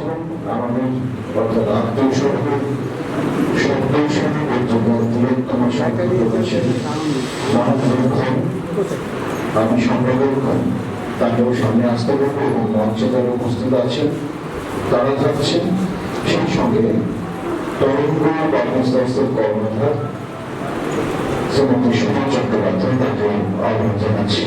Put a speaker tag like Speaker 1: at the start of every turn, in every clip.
Speaker 1: করেছিলেন আমাদের অর্থাৎ আত্মীয়-স্বজন সবদের সাথে বৃহত্তম সংখ্যা করেছেন আমি সম্পাদক তাকেও সামনে আসতে পারবো এবং মঞ্চে যারা উপস্থিত আছেন তারা থাকছেন। সেই সঙ্গে তরুণ কর্মসংস্থার কর্মধার শ্রীমতী সুমন চট্টোপাধ্যায় তাকে আহ্বান জানাচ্ছি।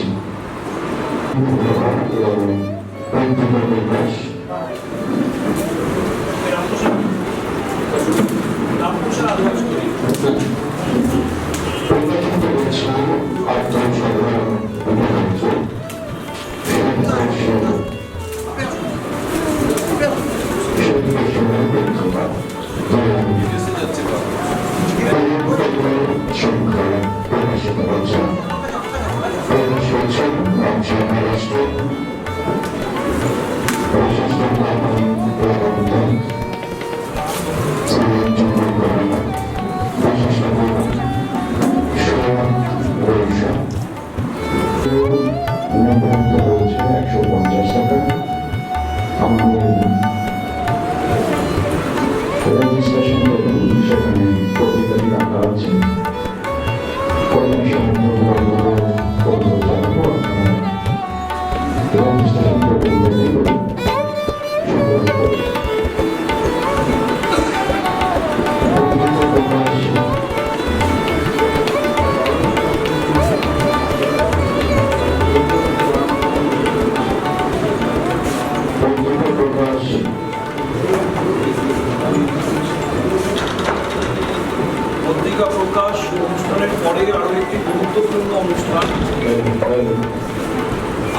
Speaker 2: পত্রিকা প্রকাশ অনুষ্ঠানের পরে আরো একটি গুরুত্বপূর্ণ অনুষ্ঠান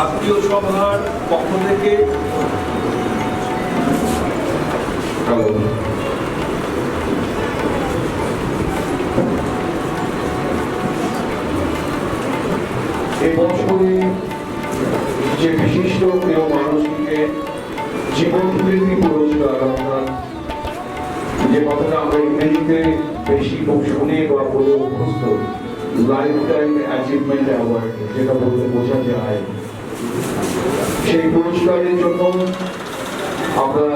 Speaker 2: আত্মীয় সভার পক্ষ থেকে
Speaker 1: এই বছরে যে বিশিষ্ট প্রিয় মানুষটিকে জীবন বৃদ্ধি পুরস্কার অর্থাৎ যে কথাটা আমরা ইংরেজিতে বেশি শুনে বা বলে অভ্যস্ত লাইফ টাইম অ্যাচিভমেন্ট অ্যাওয়ার্ড যেটা বলতে বোঝা যায়, সেই পুরস্কারের জন্য আমরা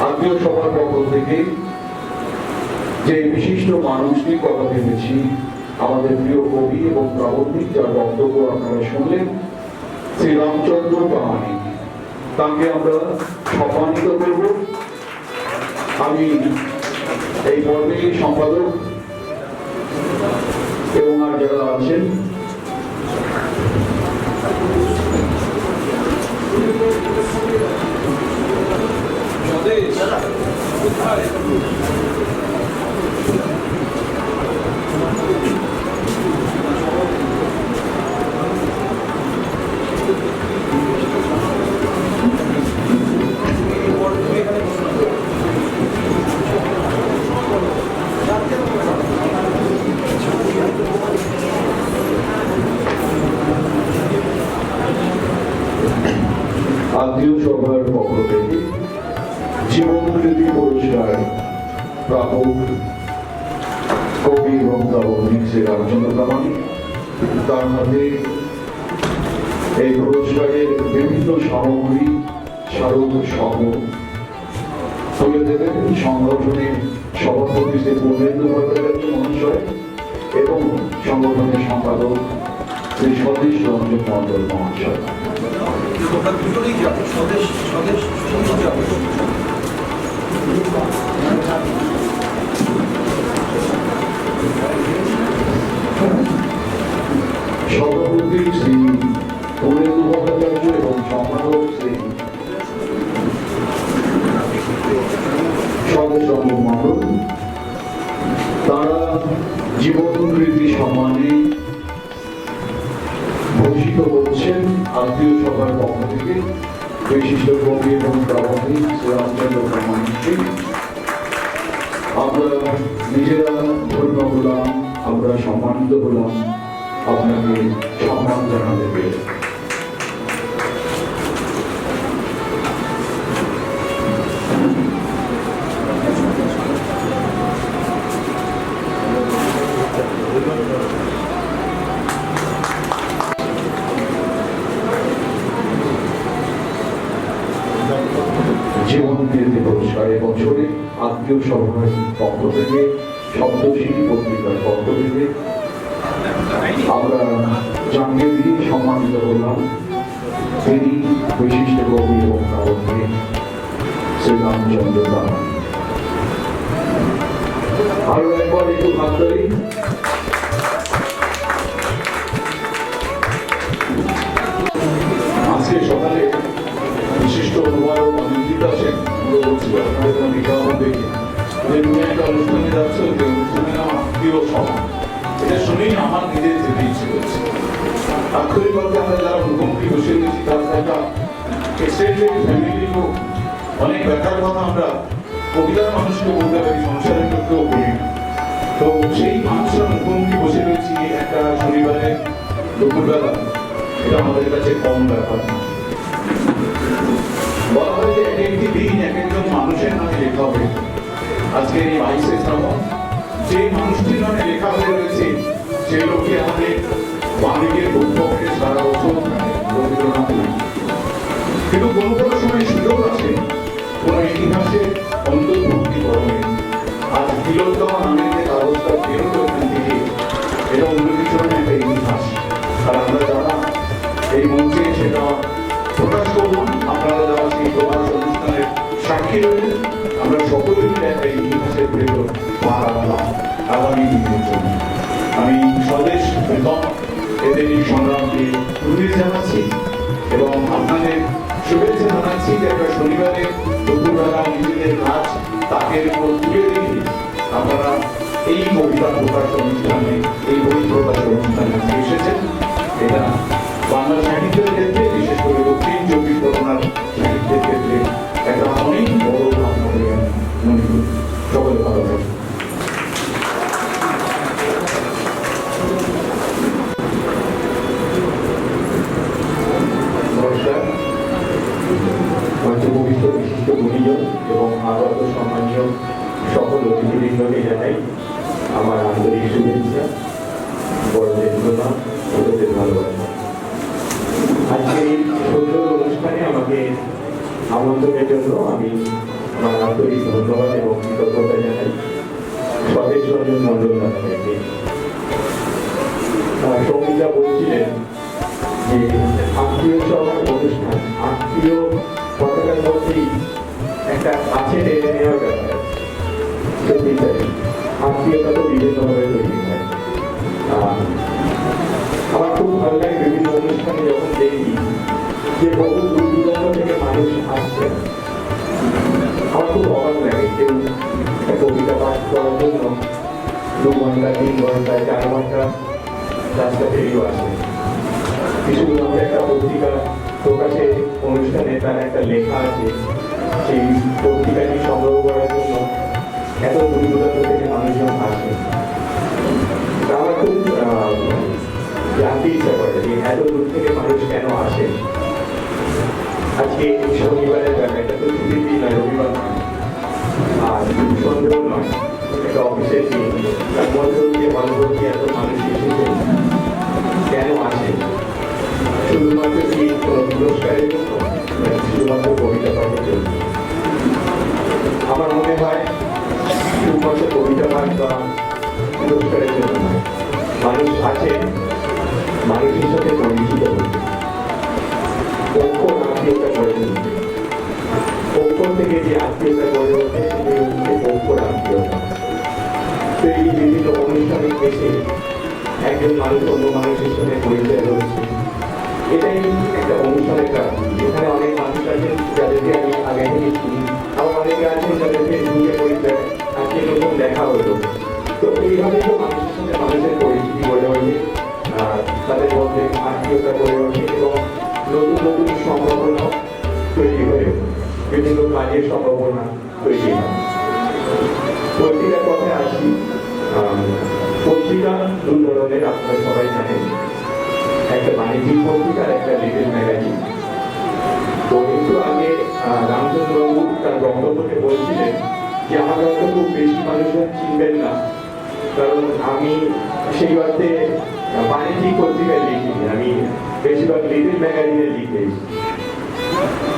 Speaker 1: আত্মীয় সবার পক্ষ থেকে যে বিশিষ্ট মানুষটির কথা ভেবেছি, আমাদের প্রিয় কবি এবং প্রাবন্ধিক যার বক্তব্য আপনারা শুনলেন, শ্রী রামচন্দ্র প্রামাণিক, তাকে আমরা সম্মানিত করব। আমি এই পর্বে সম্পাদক এবং আর যারা আছেন আত্মীয় সভার পক্ষ থেকে জীবন বৃদ্ধি পুরস্কার প্রাপক কবি এবং প্রাবন্ধিক শ্রী রামচন্দ্র প্রামাণিক, তার মধ্যে এই পুরস্কারের বিভিন্ন সামগ্রী স্মারক সহ তুলে দেবেন সংগঠনের সভাপতি শ্রী পূর্ণেন্দু ভট্টাচার্য মহাশয় এবং সংগঠনের সম্পাদক শ্রী স্বদেশ রঞ্জন মন্ডল মহাশয়। সভাপতি শ্রী পূর্ণেন্দু ভট্টাচার্য এবং সম্পাদক শ্রী স্বদেশ রঞ্জন মন্ডল, তারা জীবন বৃদ্ধি সম্মানে ভূষিত হচ্ছেন আত্মীয় সভার পক্ষ থেকে বিশিষ্ট কবি এবং প্রাবন্ধিক শ্রী রামচন্দ্র প্রামাণিককে। আমরা নিজেরা ধন্য হলাম, আমরা সম্মানিত হলাম আপনাকে সম্মান জানাতে পেরে। জীবন কীর্তি পুরস্কার এবছরে আত্মীয় সভার পক্ষ থেকে শব্দশিল্পী পত্রিকার পক্ষ থেকে আমরা জানিয়ে দিয়ে সম্মানিত করলাম তিনি বিশিষ্ট কবি এবং কাব্যিক শ্রীরামচন্দ্র দাস। আরো একবার একটু হাত ধরি। আজকে সকালে বিশিষ্ট অনুবাদক অনিন্দিত আছেন, বলছিল আপনাদের কোনো বিজ্ঞাপন দেখে যে তুমি একটা অনুষ্ঠানে যাচ্ছ, যে অনুষ্ঠানের নাম আত্মীয় সভা। এটা শুনেই আমার নিজের যেতে ইচ্ছে করছে। আক্ষরিক অর্থে আমরা যারা মুখোমুখি বসে গেছি তার একটা এক্সটেন্ডেড ফ্যামিলি হোক, অনেক ব্যাখ্যার কথা আমরা কবিতার মানুষকে বলতে পারি, সংসারের ক্ষেত্রেও বলি। তো সেই মানুষরা মুখোমুখি বসে রয়েছি একটা শনিবারের দুপুরবেলা, এটা আমাদের কাছে কম ব্যাপার না। বলা হয় যে এক একটি দিন এক একজন মানুষের নামে লেখা হবে। আজকের এই 22শে শ্রাবণ যে মানুষটির নামে লেখা হয়ে রয়েছে সেই লোককে আমাদের বাঙালিকে বুক পকেটে সারা বছর রবীন্দ্রনাথ নেই। কিন্তু কোনো কোনো সময় সুযোগ আছে কোনো ইতিহাসে অন্তর্ভুক্তি করণে। আজ তিলোত্তমা নামের যে কাগজটা বেরোলো এখান থেকে, এটা অন্য কিছু একটা ইতিহাস। আর আমরা যারা এই মঞ্চে সেটা প্রকাশ করলাম, আপনারা যারা সেই প্রকাশ অনুষ্ঠানের সাক্ষী রইলেন, আমরা সকলে মিলে একটা ইতিহাসের ভেতর পা রাখলাম আগামী দিনের জন্য। আমি স্বদেশ প্রথম এদের এই সংগ্রামকে উন্নীত জানাচ্ছি এবং আপনাদের শুভেচ্ছা জানাচ্ছি যে একটা শনিবারে দুপুরবেলা নিজেদের কাজ তাকের উপর তুলে রেখে আপনারা এই কবিতা প্রকাশ অনুষ্ঠানে, এই বই প্রকাশ অনুষ্ঠানে এসেছেন। এটা বাংলা সাহিত্যের ক্ষেত্রে, বিশেষ করে দক্ষিণ চব্বিশ পরগনার সাহিত্যের ক্ষেত্রে একটা অনেক বড় ভাবনা বলে আমি মনে করি। সকলে ভালো থাকবে। নমস্কার। পঞ্চভূমিষ্ঠ বিশিষ্ট গুণীজন এবং আগত সম্মানীয় সকল অতিথিবৃন্দকে জানাই আমার আন্তরিক শুভেচ্ছা, বড়দের প্রণাম, ছোটদের ভালোবাসা। আজকে এই সুন্দর অনুষ্ঠানে আমাকে আমন্ত্রণের জন্য আমি আমার আন্তরিক ধন্যবাদ এবং কৃতজ্ঞতা জানাই স্বদেশ রঞ্জন মন্ডল দাদাকে। সৌমিতা বলছিলেন যে আত্মীয় সভার অনুষ্ঠান, আত্মীয় কথাটার মধ্যেই একটা কাছে টেনে নেওয়ার ব্যাপার আছে। সত্যি তাই, আত্মীয়তা তো বিভিন্নভাবে তৈরি হয়। আমার খুব ভালো লাগে বিভিন্ন অনুষ্ঠানে যখন দেখি যে বহু দূর দূরান্ত থেকে মানুষ আসছে, আমার খুব অবাক লাগে। কেউ একটা কবিতা পাঠ করার জন্য 2 ঘন্টা 3 ঘন্টা 4 ঘন্টা রাস্তা পেরিয়েও আসে। কিছুদিন আমরা একটা পত্রিকা প্রকাশের অনুষ্ঠানে তার একটা লেখা আছে, সেই পত্রিকাটি সংগ্রহ করার জন্য এত দূর দূরান্ত থেকে মানুষজন আসে। আমার খুব জানতে ইচ্ছা করে যে এত দূর থেকে মানুষ কেন আসে। আজকে শনিবারের ব্যাপারটা তো ছুটির দিন নয়, রবিবার নয়, আর সন্দেহ নয়, একটা অফিসের দিন। তার মধ্যে দিয়ে ভালোবাসি এত মানুষ এসেছে, কেন আসে? শুধুমাত্র কি কোনো পুরস্কারের জন্য, শুধুমাত্র কবিতা পাঠের জন্য? আমার মনে হয় শুধুমাত্র কবিতা পাঠ বা পুরস্কারের জন্য নয়। মানুষ আছে মানুষের সাথে পরিচিত হতে, পক্ষ আত্মীয়তা গড়ে তুলতে। পক্ষ থেকে যে আত্মীয়তা গড়ে ওঠে সেটি হচ্ছে পক্ষর আত্মীয়তা। তো এই বিভিন্ন অনুষ্ঠানে এসে একজন মানুষ অন্য মানুষের সাথে পরিচয় হচ্ছে, এটাই একটা অনুষ্ঠানের কাজ। এখানে অনেক মানুষ আছেন যাদেরকে আমি আগে থেকে চিনি, আবার অনেকে আছেন যাদেরকে নিজে পরিচয় আজকে নতুন দেখা হলো। তো এইভাবেই তো মানুষের সাথে মানুষের পরিচিতি গড়ে ওঠে, তাদের মধ্যে আত্মীয়তা গড়ে ওঠে এবং নতুন নতুন সম্ভাবনা তৈরি হয়ে ওঠে, বিভিন্ন কাজের সম্ভাবনা তৈরি হয়। পত্রিকার কথায় আসি। পত্রিকা 2 ধরনের, আপনারা সবাই জানেন, একটা বাণিজ্যিক পত্রিকা আর একটা লিটল ম্যাগাজিন। তো একটু আগে রামচন্দ্রবাবু তার বক্তব্যকে বলছিলেন যে আমাকে হয়তো খুব বেশি মানুষজন চিনবেন না, কারণ আমি সেই অর্থে বাণিজ্যিক পত্রিকায় লিখিনি, আমি বেশিরভাগ লিটল ম্যাগাজিনে লিখে।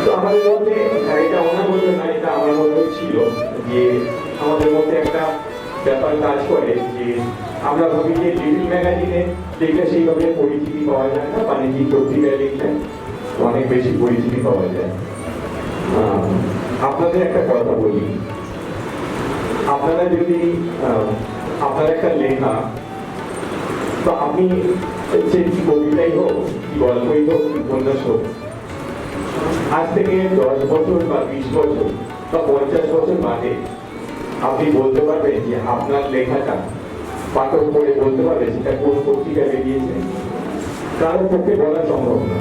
Speaker 1: তো আমাদের মধ্যে এটা ওনার
Speaker 3: বলবেন না, এটা আমার মধ্যেই ছিল যে আমাদের মধ্যে একটা ব্যাপার কাজ করে যে আমরা ভাবি যে লিটল ম্যাগাজিনে লিখলে সেইভাবে পরিচিতি পাওয়া যায় না, বাণিজ্যিক পত্রিকায় লিখলে অনেক বেশি পরিচিতি পাওয়া যায়। আপনাদের একটা কথা বলি, আপনারা যদি আপনার একটা লেখা বা আপনি যে কবিতাই হোক, কি গল্পই হোক, কি উপন্যাস হোক, আজ থেকে 10 বছর বা 20 বছর বা 50 বছর বাদে আপনি বলতে পারবেন যে আপনার লেখাটা পাঠক পড়ে বলতে পারবে সেটা কোন পত্রিকায় বেরিয়েছে? কারোর পক্ষে বলা সম্ভব না।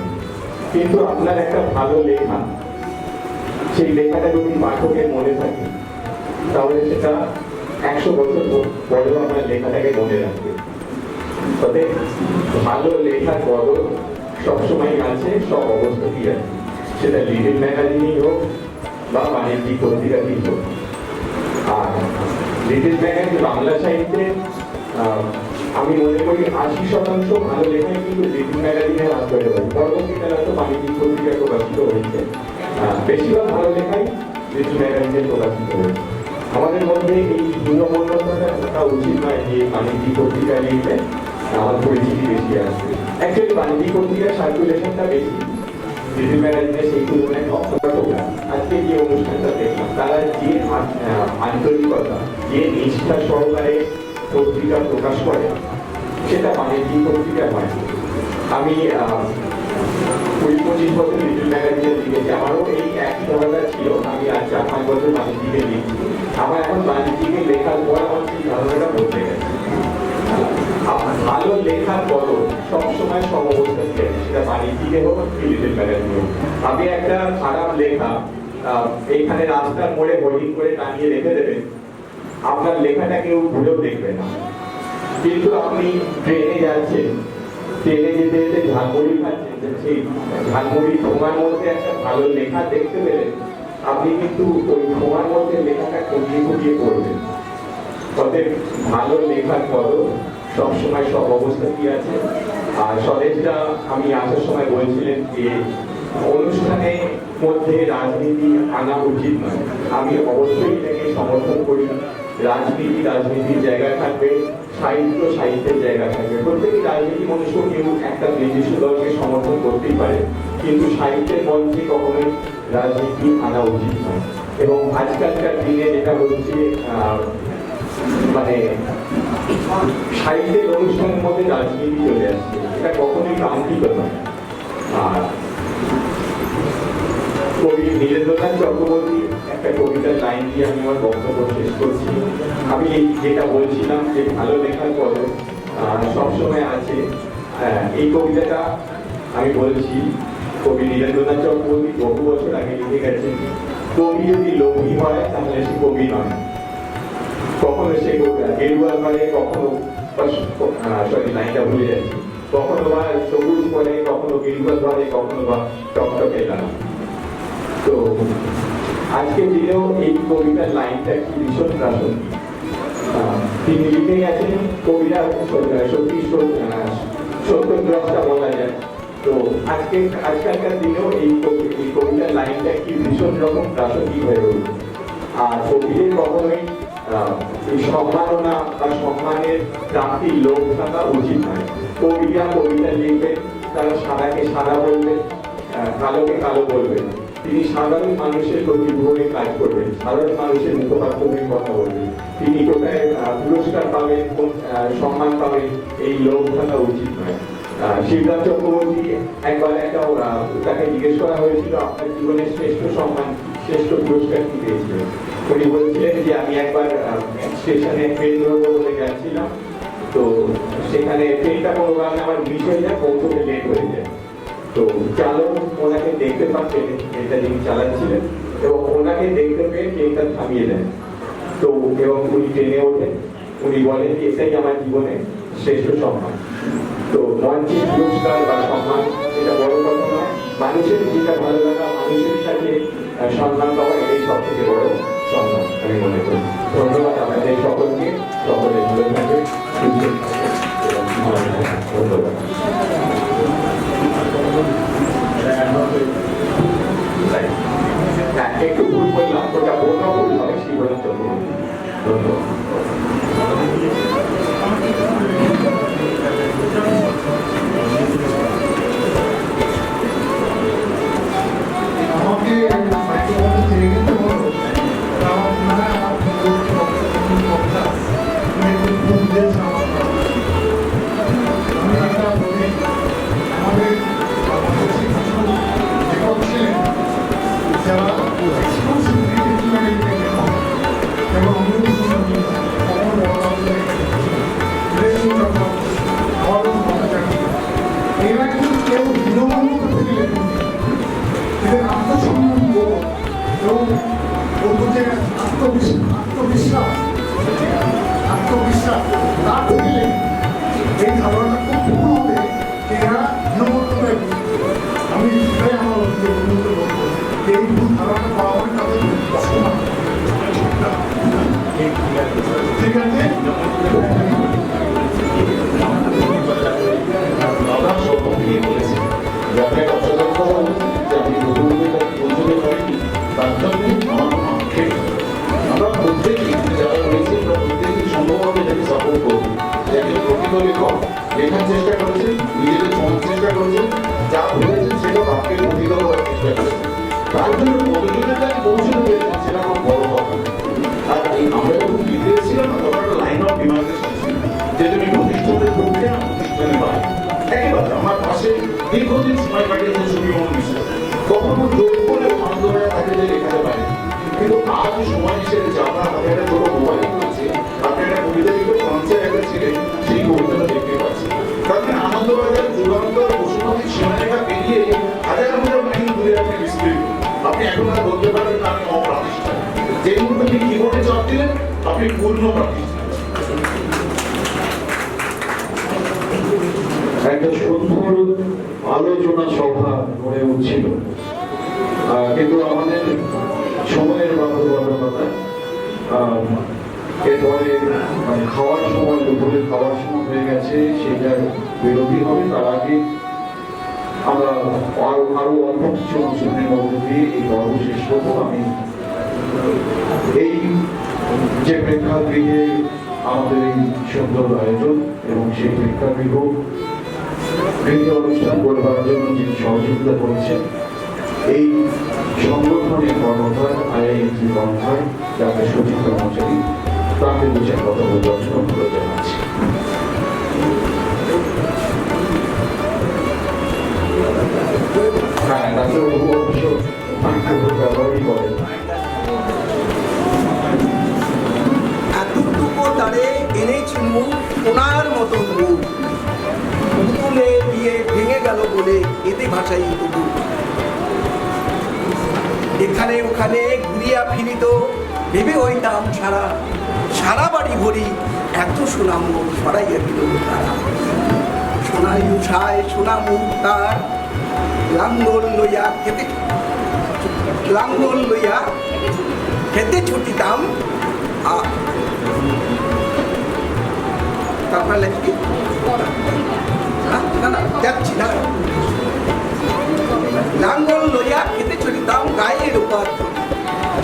Speaker 3: কিন্তু আপনার একটা ভালো লেখা, সেই লেখাটা যদি পাঠকের মনে থাকে তাহলে সেটা 100 বছর পরেও আপনার লেখাটাকে মনে রাখবে। তবে ভালো লেখার কদর সবসময় আছে, সব অবস্থাতেই আছে, সেটা লিটল ম্যাগাজিনই হোক বা বাণিজ্যিক পত্রিকাতেই হোক। আর লিটল ম্যাগাজিন বাংলা সাহিত্যে আমি মনে করি 80% ভালো লেখাই কিন্তু লিটল ম্যাগাজিনে হাত ধরে হয়েছে। পরবর্তীকালে হয়তো বাণিজ্যিক পত্রিকায় প্রকাশিত হয়েছে, বেশিরভাগ ভালো লেখাই লিটল ম্যাগাজিনে প্রকাশিত হয়েছে। আমাদের মধ্যে এই হীনমন্যতাটা থাকা উচিত নয় যে বাণিজ্যিক পত্রিকায় লিখলে আমার পরিচিতি বেশি আসবে। অ্যাকচুয়ালি বাণিজ্যিক পত্রিকার সার্কুলেশনটা বেশি, লিটল ম্যাগাজিনে সেই তুলনায় কম। আজকে যে অনুষ্ঠানটা দেখলাম, তারা যে আন্তরিকতা, যে নিষ্ঠা সহকারে পত্রিকা প্রকাশ করে, সেটা বাণিজ্যিক পত্রিকা হয়। আমি 20-25 বছর লিটল ম্যাগাজিনে লিখেছি, আমারও এই একই ধারণা ছিল। আমি আজ 4-5 বছর বাণিজ্যিকে লিখছি। আমার এখন বাণিজ্যিকে লেখার পর আমার সেই ধারণাটা বদলে গেছে। ভালো লেখার বদল সবসময় সব অবস্থাতে আছে, সেটা বাণিজ্যিকে হোক, লিটল ম্যাগাজিনে হোক। আমি একটা খারাপ লেখা এইখানে রাস্তার মোড়ে হোর্ডিং করে টানিয়ে রেখে দেবেন, আপনার লেখাটা কেউ ভুলেও দেখবে না। কিন্তু আপনি ট্রেনে যাচ্ছেন, ট্রেনে যেতে যেতে ঝালমুড়ি খাচ্ছেন, সেই ঝালমুড়ি ঠোঙার মধ্যে একটা ভালো লেখা দেখতে পেলেন, আপনি কিন্তু ওই ঠোঙার মধ্যে লেখাটা খুঁটিয়ে খুঁটিয়ে পড়বেন। অতএব ভালো লেখার কদর সবসময় সব অবস্থাতেই আছে। আর স্বদেশটা আমি আসার সময় বলছিলেন যে অনুষ্ঠানের মধ্যে রাজনীতি আনা উচিত নয়। আমি অবশ্যই এটাকে সমর্থন করি। রাজনীতির জায়গা থাকবে, সাহিত্য সাহিত্যের জায়গা থাকবে। প্রত্যেকটি রাজনীতি মনুষ্য কেউ একটা নির্দিষ্ট দলকে সমর্থন করতেই পারে, কিন্তু সাহিত্যের মঞ্চে কখনোই রাজনীতি আনা উচিত নয়। এবং আজকালকার দিনে যেটা হচ্ছে মানে সাহিত্যের অনুষ্ঠানের মধ্যে রাজনীতি চলে আসছে, এটা কখনোই কাঙ্ক্ষিত নয়। আর কবি নীরেন্দ্রনাথ চক্রবর্তী একটা কবিতার লাইন দিয়ে আমি আমার বক্তব্য শেষ করছি। আমি যেটা বলছিলাম যে ভালো লেখার কদর সবসময় আছে, এই কবিতাটা আমি বলছি কবি নীরেন্দ্রনাথ চক্রবর্তী বহু বছর আগে লিখে গেছেন, কবি যদি লোভী হয় তাহলে সে কবি নয়। কখনো সে গেরুয়া করে, কখনো লাইনটা ভুলে যাচ্ছি, কখনো বা সবুজ করে, কখনো গেরুয়া ধরে, কখনো বা টকটকে লাল। তো আজকের দিনেও এই কবিতার লাইনটা কি ভীষণ প্রাসঙ্গিক। তিনি লিখে গেছেন, কবিরা সত্যি সত্যগ্রস্তা বলা যায়। তো আজকালকার দিনেও এই কবিতার লাইনটা কি ভীষণ রকম প্রাসঙ্গিক হয়ে উঠবে। আর কবিদের কখনোই এই সম্মাননা বা সম্মানের প্রাপ্তির লোভ থাকা উচিত নয়। কবিরা কবিতা লিখবেন, তারা সাদাকে সাদা বলবেন, কালোকে কালো বলবেন। তিনি সাধারণ মানুষের প্রতিভূমি কাজ করবেন, সাধারণ মানুষের মুখপাত্র হয়ে কথা বলবেন। তিনি কোথায় পুরস্কার পাবেন, সম্মান পাবেন, এই লোভ থাকা উচিত নয়। শিবরাম চক্রবর্তী একবার তাকে জিজ্ঞেস করা হয়েছিল, আপনার জীবনের শ্রেষ্ঠ সম্মান, শ্রেষ্ঠ পুরস্কার কি পেয়েছিলেন? উনি বলছিলেন যে আমি একবার স্টেশনে ট্রেন ধরবো বলে যাচ্ছিলাম, তো সেখানে ট্রেনটা কোনো কারণে আমার মিস হয়ে যায়, পৌঁছতে লেট হয়ে যায়। তো চালক ওনাকে দেখতে পাচ্ছেন, ট্রেনটা যিনি চালাচ্ছিলেন, এবং ওনাকে দেখতে পেয়ে ট্রেনটা থামিয়ে দেন। তো এবং উনি ট্রেনে ওঠেন, উনি বলেন যে এটাই আমার জীবনে শ্রেষ্ঠ সম্মান। তো মঞ্চের পুরস্কার বা সম্মান এটা বড় কথা নয়, মানুষের যেটা ভালো লাগা, মানুষের কাছে সম্মান পাওয়া, এটাই সব থেকে বড় সম্মান আমি মনে করি। ধন্যবাদ আমাদের সকলকে, সকলে ভালো থাকে, সুস্থ থাকে এবং ধন্যবাদ। একটু ভুল করলাম। যা বোঝা ভুল হবে সেই পর্যন্ত বলুন। ধন্যবাদ।
Speaker 4: আমাকে মাইক্রোফোনে চেয়ে গেতে বলো, কারণ মানে আমার বক্তা একটু ভুল দিয়েছে আমার নাম। আমি একটা বলি, আমাদের বাংলাদেশি কিছু লেখক ছিলেন যারা এক্সক্লুসিভলি লেখক এবং কখনো এরা কিন্তু কেউ হীনমন্যতা থেকে লেখেন, এদের আত্মসম্মান বোধ এবং বলবো যে আত্মবিশ্বাস তার থেকে লেখেন। এই ধারণাটা খুব পূর্ণ হবে যে এরা হীনমন্যতায় আমি সেটাই আমার উন্নত বলবো যে এই ভুল ধারণাটা পাওয়া মানে তাদের অসম্মান। ঠিক আছে,
Speaker 1: আমরা সর্বপ্রিয় বলেছি যে আপনি একটা অসাধারণ কথা বলেছেন যে আপনি নতুনদের কাছে পৌঁছতে পারেনি, তার জন্য আমার কোনো আক্ষেপ নেই। আমরা প্রত্যেকেই যারা রয়েছে আমরা প্রত্যেকেই সম্ভবত এটাকে সাপোর্ট করবো যে একজন প্রকৃত লেখক লেখার চেষ্টা করেছেন, নিজেদের শোনার চেষ্টা করেছেন, যা ভেবেছেন সেটা বাক্যে প্রতিত করার চেষ্টা করেছেন, তার জন্য কতজনের কাছে পৌঁছতে পেরেছেন সেটা খুব বড় কথা। আর এই আমরা যখন লিখতে এসেছিলাম না তখন একটা লাইন অফ ডিমার্কেশন ছিল যে তুমি প্রতিষ্ঠানের পক্ষে না প্রতিষ্ঠানের বাইরে। একেবারে আমার পাশে দীর্ঘদিন সময় কাটিয়েছে সুবিমন মিশ্র, কখনো জোর করে আন্দোলনে তাকে যে লেখাতে পারে, কিন্তু আজ সময় এসে গেছে আপনার হাতে একটা ছোট মোবাইল রয়েছে, আপনি একটা কবিতা লিখে ফ্রান্সের একটা ছেলে সেই কবিতাটা দেখতে পাচ্ছি। তারপরে আনন্দবাজার যুগান্তর পশুপতি সীমারেখা পেরিয়ে হাজার হাজার মাইল দূরে আপনি বিস্তৃত। আপনি এখন আর বলতে পারেন না আমি অপ্রাতিষ্ঠানিক। যে মুহূর্তে আপনি কিবোর্ডে চাপ দিলেন আপনি পূর্ণ প্রাতিষ্ঠানিক।
Speaker 5: একটা সুন্দর আলোচনা সভা গড়ে উঠছিল, কিন্তু আমাদের সময়ের বাধ্যবাধকতা এরপরে মানে খাওয়ার সময়, দুপুরে খাওয়ার সময় হয়ে গেছে, সেটা বিরতি হবে। তার আগে আমরা আরো অল্প কিছু অনুষ্ঠানের মধ্যে দিয়ে এই পর্ব শেষ করবো। আমি এই যে প্রেক্ষাগৃহে আমাদের এই সুন্দর আয়োজন এবং সেই প্রেক্ষাগৃহ গৃহে অনুষ্ঠান করবার জন্য যিনি সহযোগিতা করেছেন এই সংগঠনের কর্মধার আইআইটি কর্মধার যাকে সঠিক কর্মচারী, তাকে বুঝে কথা বলবার জন্য অনুরোধ জানাচ্ছি। হ্যাঁ, ডাক্তারবাবু অবশ্য ব্যবহারই করেন।
Speaker 6: এতটুকু তারে এনেছি মুখ ওনার মতন মুখ, পুতুলে দিয়ে ভেঙে গেল বলে এতে ভাষাই তবু। এখানে ওখানে ঘুরিয়া ফিরিত ভেবে হইতাম সারা সারা বাড়ি ভরি, এত সুনাম সরাইয়া দিল তারা। সোনাই উঠায় সোনা মুখ তার, লাঙ্গল লইয়া খেতে ছুটিতাম। তারপরে লেখি না যাচ্ছি না, লাঙ্গল লইয়া খেতে ছুটিতাম গায়ের উপর,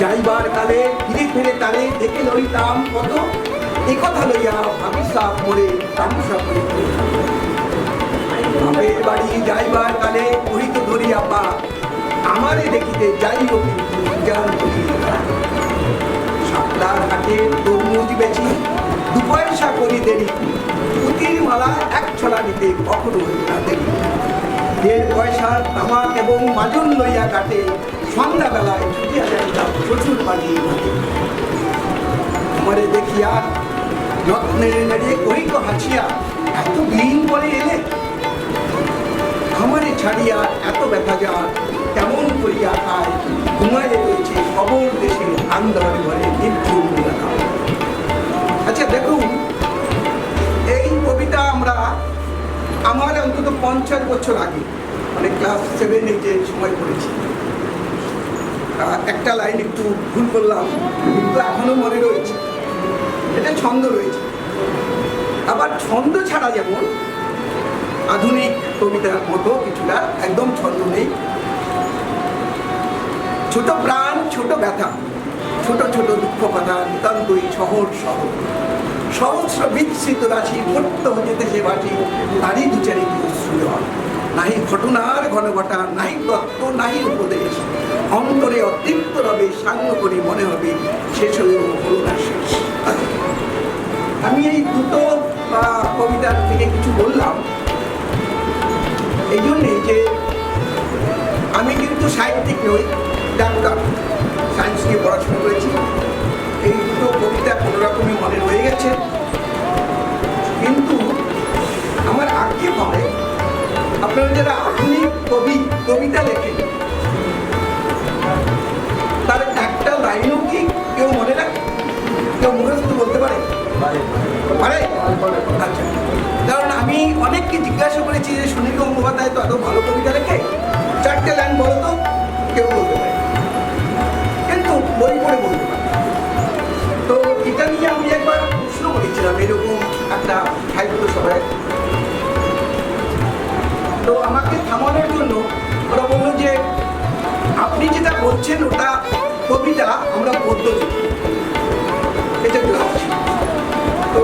Speaker 6: যাইবার কালে ফিরে ফিরে তারে দেখে লড়িতাম কত। একথা লইয়া ভাবিসাপ করে তামসা করে বাপের বাড়ি যাইবার কালে কহিত ধরিয়া পা, আমারে দেখিতে যাইব কিন্তু জান শাপলার হাটে তরমুজ বেচি, 2 পয়সা করি দেরি, পুতির মালা 1 ছড়া নিতে কখনো না দেরি। 1.5 পয়সার তামাক এবং মাজন লইয়া কাটে, সন্ধ্যাবেলায় ছুটিয়া যাইতাম শ্বশুর বাড়ি ঘাটে। আমারে দেখিয়া যত্নের নেড়ে কহিত হাসিয়া, এত দিন পরে এলে, আমারে ছাড়িয়া এত ব্যথা যা কেমন করিয়া খায়, ঘুমাইয়ে রয়েছে খবর দেশে আন্দার ঘরে নির্ঝুম এলাকা। আচ্ছা দেখুন, এই কবিতা আমরা আমার অন্তত 50 বছর আগে মানে ক্লাস 7-8 সময় পড়েছি। একটা লাইন একটু ভুল করলাম কিন্তু এখনো মনে রয়েছে, এটা ছন্দ রয়েছে। আবার ছন্দ ছাড়া যেমন আধুনিক কবিতার মতো কিছুটা একদম ছন্দ নেই। ছোট প্রাণ ছোট ব্যথা, ছোট ছোট দুঃখ কথা নিতান্তই শহর শহর সহস্র বিচ্ছিত রাশি ভট্ট হইতে সে বাসি তারই দুচারি শ্রুয়ণ নাহি ঘটনার ঘন ঘটা নাহি তত্ত্ব নাহি উপদেশ অন্তরে অতৃপ্ত রবে সাঙ্গ করি মনে হবে শেষ হলেও হল না শেষ। আমি এই দুটো কবিতার থেকে কিছু বললাম এই জন্যে যে আমি কিন্তু সাহিত্যিক নই, ডাক্তার, সায়েন্স নিয়ে পড়াশোনা করেছি। এই দুটো কবিতা কোনো রকমই মনে রয়ে গেছে, কিন্তু আমার আক্ষেপ হয় আপনারা যারা আধুনিক কবিতা লেখেন তার একটা লাইনও কি কেউ মনে রাখে, কেউ মুখস্থ বলতে পারে? পারে? আচ্ছা, কারণ আমি অনেককে জিজ্ঞাসা করেছি যে সুনীল গঙ্গোপাধ্যায় তো এত ভালো কবিতা লেখে, 4টে লাইন বলো তো, কেউ বলতে পারে, কিন্তু বই পড়ে বলতে পারে। তো এটা নিয়ে আমি একবার প্রশ্ন করেছিলাম এরকম একটা সাহিত্য সভায়, তো আমাকে থামানোর জন্য ওরা বললো যে আপনি যেটা বলছেন ওটা কবিতা, আমরা পদ্য লিখি, এটা গ্লাস। তো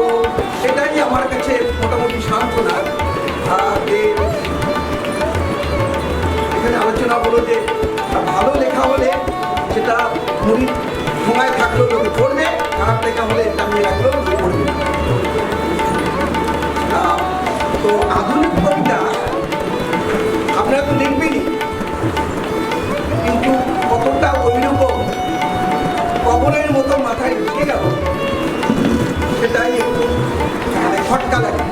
Speaker 6: সেটাই আমার কাছে মোটামুটি সান্ত্বনা যে এখানে আলোচনা হলো যে ভালো লেখা হলে সেটা মুড়ি সময় থাকলেও লোকে পড়বে, খারাপ লেখা হলে টাঙিয়ে রাখলেও লোকে পড়বে। তো আধুনিক কবিতা আপনারা তো লিখবেনই, কিন্তু কতটা ওইরকম কবরের মতো মাথায় ঢুকে গেল সেটাই একটু খটকা লাগে।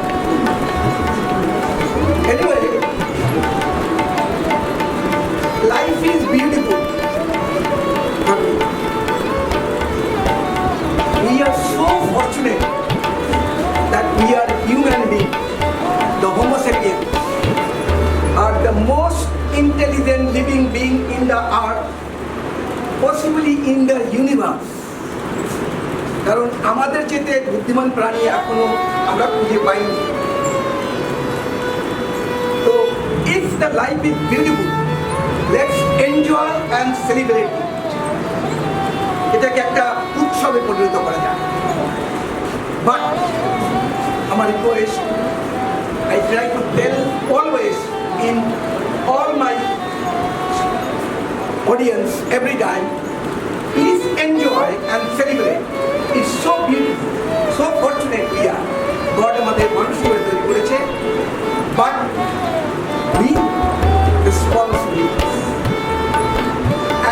Speaker 6: Anyway, life is beautiful. We are so fortunate that we are human beings. The Homo sapiens are the most intelligent living being in the earth, possibly in the universe. কারণ আমাদের চেয়ে বুদ্ধিমান প্রাণী এখনো আমরা খুঁজে পাইনি। তো if the life is beautiful, let's enjoy and celebrate it. এটাকে একটা উৎসবে পরিণত করা যায়। But আমার request, I try to tell always in all my audience every time, please enjoy and celebrate. It's so beautiful, so fortunate we are. God আমাদের মানুষ করে তৈরি করেছে, but we responsibilities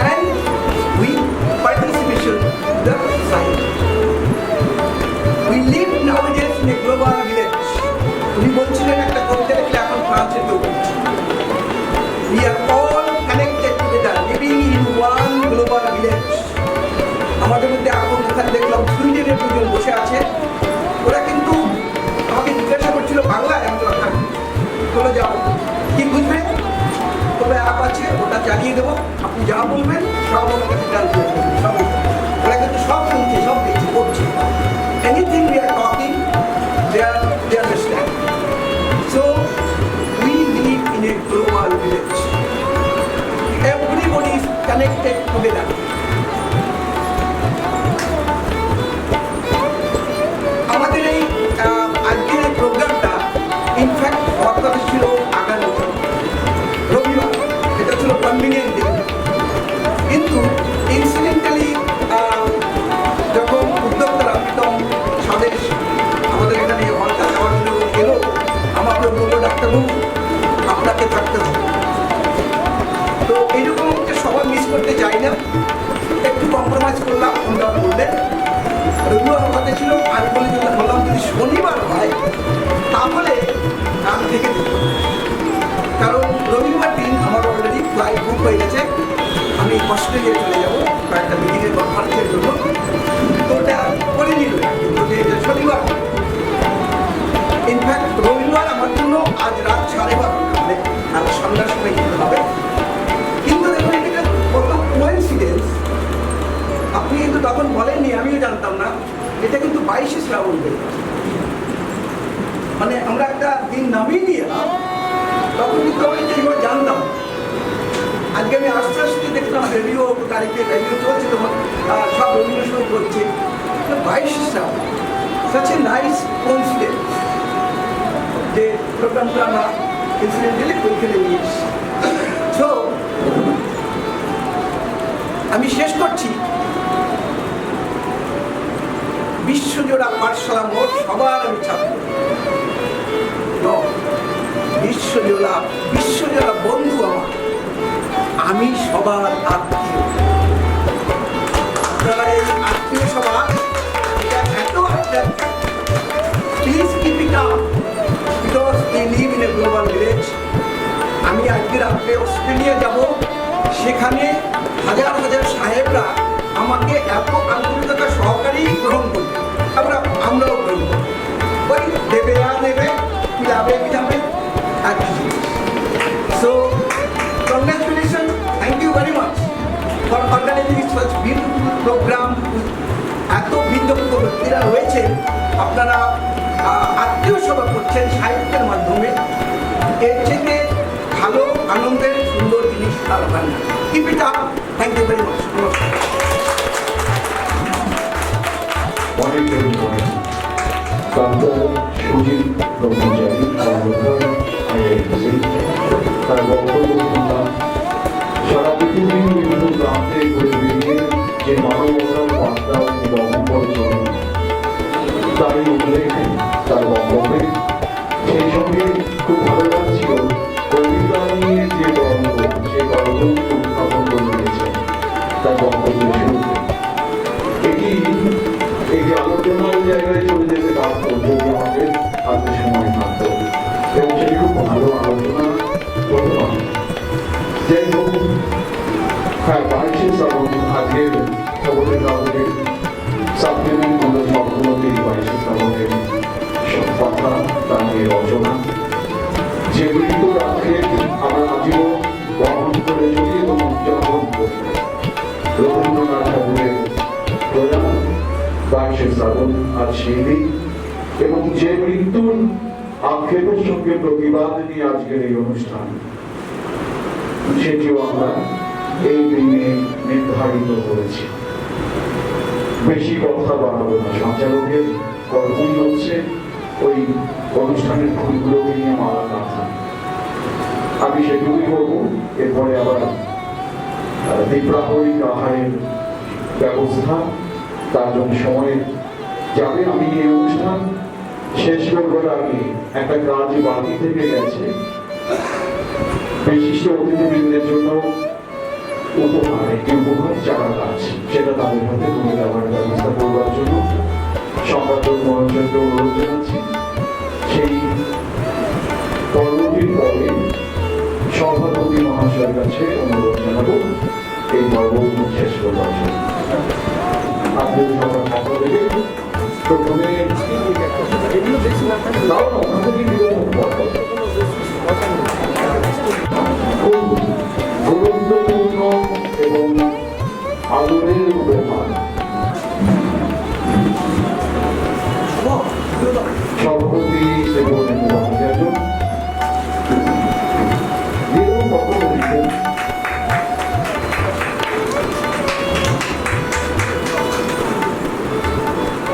Speaker 6: and we participation in the society. We live nowadays in a global village. উনি বলছিলেন একটা কবিতা লিখলে এখন ফ্রান্সে কেউ বলছে। We are all connected together, living in one global village. আমাদের মধ্যে এখন এখানে দেখলাম সুইডেনের দুজন বসে আছে, ওরা কিন্তু আমাকে জিজ্ঞাসা করছিল বাংলায়, আমি চলে যাও কি বুঝবে, তবে অ্যাপ আছে ওটা চালিয়ে দেবো, আপনি যা বলবেন সব আমার কাছে ট্রান্সলেট করবেন, সব ওরা কিন্তু সব শুনছে, সব দেখছে, করছে। Anything we are talking, they understand. So we live in a global village. Everybody is connected together. আমাদের এই আজকের এই প্রোগ্রামটা ইনফ্যাক্ট হওয়ার কথা ছিল আগামী রবিবার, এটা ছিল কনভিনিয়েন্ট ডে, কিন্তু ইনসিডেন্টালি যখন উদ্যোক্তারা প্রীতম স্বদেশ আমাদের এখানে হলটা যাওয়ার জন্য এলো, আমাকে বললো ডাক্তারবাবু আপনাকে থাকতে হবে। তো এইরকম একটা সবাই মিস করতে চাই না, একটু কম্প্রোমাইজ করলাম, ওনারা বললেন রবিবার কথা ছিল, আমি বললাম যদি শনিবার হয় তাহলে আমি থেকে দিতে হবে, কারণ রবিবার দিন আমার অলরেডি ফ্লাইট বুক হয়ে গেছে, আমি অস্ট্রেলিয়া চলে যাবো একটা মিটিংয়ের কনফারেন্সের জন্য। তো ওটা করে নিল, কিন্তু এটা শনিবার, ইনফ্যাক্ট রবিবার আমার জন্য আজ রাত 12:30 মানে আজ সন্ধ্যার সময় যেতে হবে। কিন্তু দেখুন এটা কত কোইন্সিডেন্স, আপনি কিন্তু তখন বলেননি, আমিও জানতাম না, এটা কিন্তু 22শে শ্রাবণ হয়ে গেছে। মানে আমরা একটা দিন নামিয়ে নিয়ে এলাম, তখন কিন্তু আমি এইভাবে জানতাম। আজকে আমি আস্তে আস্তে দেখলাম রেডিও তারিখে রেডিও চলছে, তখন সব রবীন্দ্রসঙ্গীত করছে 22 শ্রাবণ such a nice coincidence যে প্রোগ্রামটা আমরা ইনসিডেন্টালি ওইখানে নিয়ে এসেছি। সো আমি শেষ করছি, বিশ্বজোড়া পাঠশালা মোট সবার আমি ছাত্র, বিশ্বজোড়া বন্ধু আমার, আমি সবার আত্মীয়। আপনারা এই আত্মীয় সভা এটা এত attractive, please keep it up because we live in a global village. আমি আজকে রাত্রে অস্ট্রেলিয়া যাব, সেখানে হাজার হাজার সাহেবরা আমাকে এত আন্তরিকতা সহকারেই গ্রহণ করবে, আমরাও গ্রহণ করব। ওই দেবে আর নেবে, যাবে আর কিছু। So congratulation, thank you very much for organising such beautiful programme. এত বিদগ্ধ ব্যক্তিরা রয়েছে, আপনারা আত্মীয় সভা করছেন সাহিত্যের মাধ্যমে, এর থেকে ভালো আনন্দের সুন্দর জিনিস আর হয় না। Keep it up, thank you very much.
Speaker 5: অনেক ধন্যবাদ ডক্টর সুজিত ব্রহ্মচারী, তার বক্তব্য শুনলাম। সারা পৃথিবীর বিভিন্ন প্রান্তে ঘুরে বেরিয়ে যে মানবতার বার্তা তিনি বহন করেছেন তারই উল্লেখ তার বক্তব্যে। সেই সঙ্গে খুব ভালো লাগছিল কবিতা নিয়ে যে গর্ব, সেই গর্ব উত্থাপন করে দিয়েছেন তার বক্তব্যের শুরুতে। এই যে আলোচনার জায়গায় চলে যেতে পারত যদি আমাদের হাতে সময় থাকত, এবং সেটি খুব ভালো আলোচনা হতো না। যাই হোক, হ্যাঁ, 22 শ্রাবণ আজকের খবরের কাগজে সাপ্লিমেন্ট হলো সবগুলোতেই 22 শ্রাবণের কথা, তার নিয়ে রচনা, যে মৃত্যু রাখে আমরা আজীবন বহন করে চলি এবং উদযাপন করি। রবীন্দ্রনাথ ঠাকুরের প্রয়াণ 22 শ্রাবণ আর সেই দিন, এবং যে মৃত্যুর আক্ষেপের সঙ্গে প্রতিবাদ নিয়ে আজকের এই অনুষ্ঠান, সেটিও আমরা এই দিনে নির্ধারিত করেছি। বেশি কথা বাড়াবো না, সঞ্চালকের গল্পই হচ্ছে ওই অনুষ্ঠানের ফুলগুলোকে নিয়ে মালা গাঁথা। আমি সেটুকুই করবো, এরপরে আবার দ্বীপ্রাহরিক আহারের ব্যবস্থা, তার জন্য সময় যাবে। আমি এই অনুষ্ঠান শেষ করবার আগে একটা কাজ বাকি থেকে গেছে, বিশিষ্ট অতিথিবৃন্দের জন্য উপহার, একটি উপহার চারা গাছ, সেটা তাদের হাতে তুলে দেওয়ার ব্যবস্থা করবার জন্য সম্পাদক মহাশয়কে অনুরোধ জানাচ্ছি। সেই পর্বটির পরে সভাপতি মহাশয়ের কাছে অনুরোধ জানাবো এই পর্ব শেষ করবার জন্য। আপনি সবার পক্ষ থেকে প্রথমে খুব গুরুত্বপূর্ণ এবং আদরের উপহার সভাপতি শ্রীমোহন ভট্টাচার্য দীর্ঘ বক্তব্য দিচ্ছেন।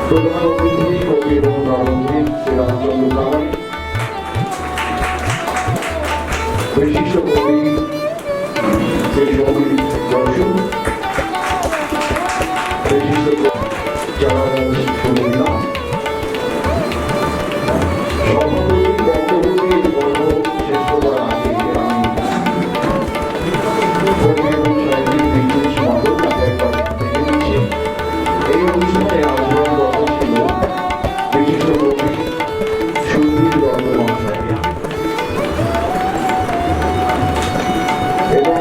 Speaker 5: প্রধান অতিথি কবি এবং রাজনীতিক শ্রী রামচন্দ্র প্রামাণিক, বিশিষ্ট কবি শ্রী সমীর দর্শন, বিশিষ্ট যারা শুনিলাম সভাপতির বক্তব্য দিয়ে গল্প শেষ করবার আগে আমি কবি এবং সাহিত্যিক বিজ্ঞানী মণ্ডল তাকে একবার দেখে নিচ্ছি। এই অনুষ্ঠানে আলোচনার কথা ছিল বিশিষ্ট কবি সুধীর দত্ত মহাশয়, এবং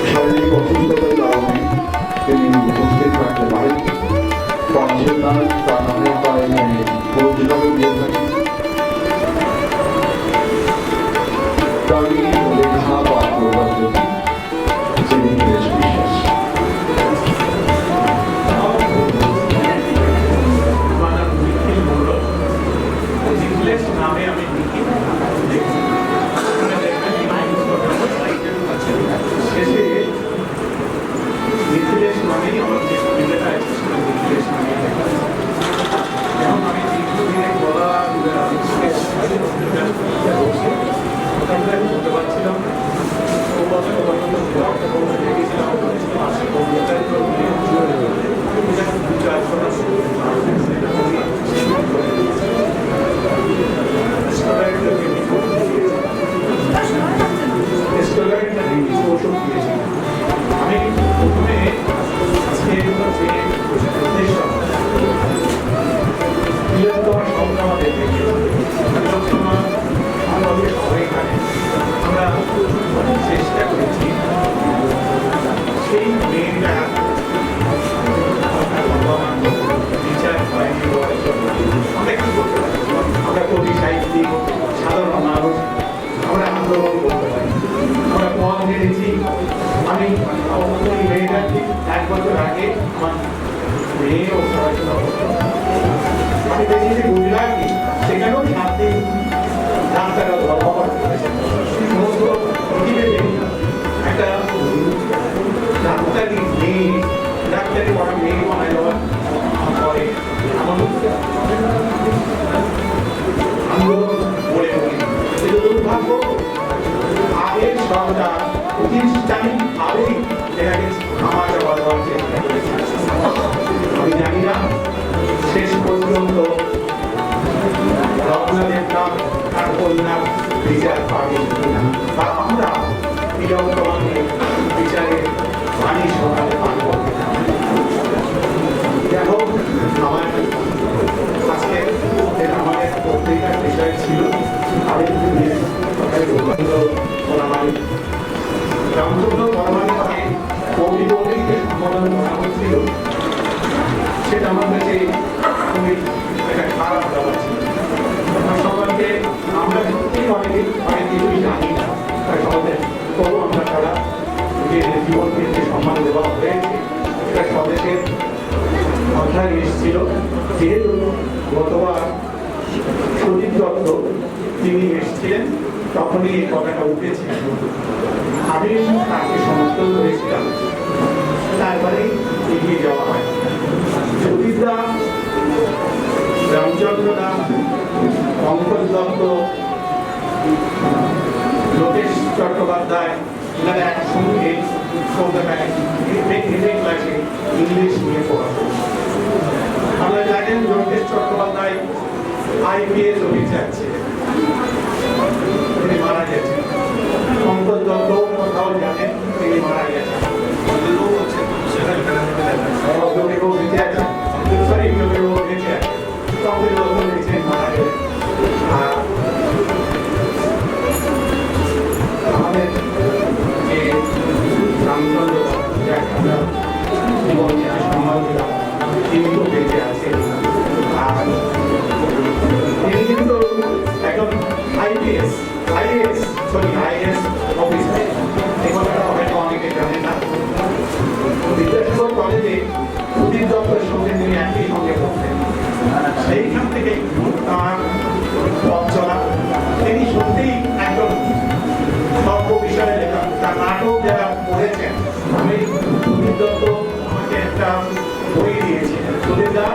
Speaker 5: শারীরিক অসুস্থতার কারণে তিনি উপস্থিত থাকতে পারেন। পাঁচের নাম তার নামে প্রায় পুরস্কারও দিয়ে থাকি। তারই লেখা পাঠ করবার জন্য তিনি বেশ বিশ্বাস।
Speaker 2: নামে আমি
Speaker 3: শেষে কবিতা বিচার হয়নি বলার জন্য অনেক কিছু করতে পারি। আমরা কবি সাহিত্যিক সাধারণ মানুষ আমরা আন্দোলন করতে পারি, আমরা পথ হেরেছি। আমি ওই মেয়েটা ঠিক 1 বছর আগে আমার মেয়েও পড়াশোনা করতো। আমি দেখেছি গুজরাটি সেখানেও শান্তি রাস্তাটা ধর্মঘট করেছে। সমস্ত প্রতিবেদী একটা ডাক্তারি মেয়ে, ডাক্তারি পড়া মেয়ে বানায় দেওয়ার পরে এমন আন্দোলন গড়ে ওঠে। কিন্তু দুর্ভাগ্য আগের সরকার প্রতিষ্ঠানিকভাবেই এটাকে থামা চাপা দেওয়ার চেষ্টা করেছে। আমি জানি না শেষ পর্যন্ত রত্নাদেবরা তার কন্যা বিচার পাবে কিনা, বা আমরা বিরক্তমানে বিচারের বাণী শোনাতে পারব কিনা। যাই হোক, আমার আজকে আমাদের পত্রিকার বিষয় ছিল আরেকটু রামচন্দ্র পরমাণিকে কবি বলেই সম্বোধন করা হচ্ছিল, সেটা আমার কাছে খুবই একটা খারাপ ব্যাপার ছিল। সবাইকে আমরা সত্যি অনেক কিছুই জানি না, সমাজের তবু আমরা তারা যে জীবনকে যে সম্মান দেওয়া হয়েছে এটা স্বদেশের কথায় এসেছিল। যেহেতু গতবার সুদীপ দত্ত তিনি এসেছিলেন, তখনই এই কথাটা উঠেছিল। আমি তাকে সমর্থন করেছিলাম, তারপরে এগিয়ে যাওয়া হয়। সুদীপ দা, রামচন্দ্র দা, পঙ্কজ দত্ত, লোকেশ চট্টোপাধ্যায় এনারা একসঙ্গে কলকাতায় ক্লাসে ইংলিশ নিয়ে পড়াশোনা। আপনারা জানেন লোকেশ চট্টোপাধ্যায় IPS অফিসার ছিলেন, তিনি মারা গেছেন। পঙ্কজ দত্ত কোথাও জানেন তিনি মারা গেছেন। আমাদের যে রামচন্দ্র জীবন সম্মান দিলাম, তিনি তো বেঁচে আছেন। আর তিনি কিন্তু একজন IAS অফিসার। এই কথাটা হয়তো অনেকে জানেন না। বিদ্যাসাগর কলেজে সুদীপ দত্তের সঙ্গে তিনি একই সঙ্গে পড়তেন। সেইখান থেকে তার পথ চলা। তিনি সত্যিই একজন সর্ব বিষয়ে লেখা। তার নাটক যারা পড়েছেন, আমি সুদীপ দত্ত আমাকে একটা বই দিয়েছিলেন। সুদীপ দা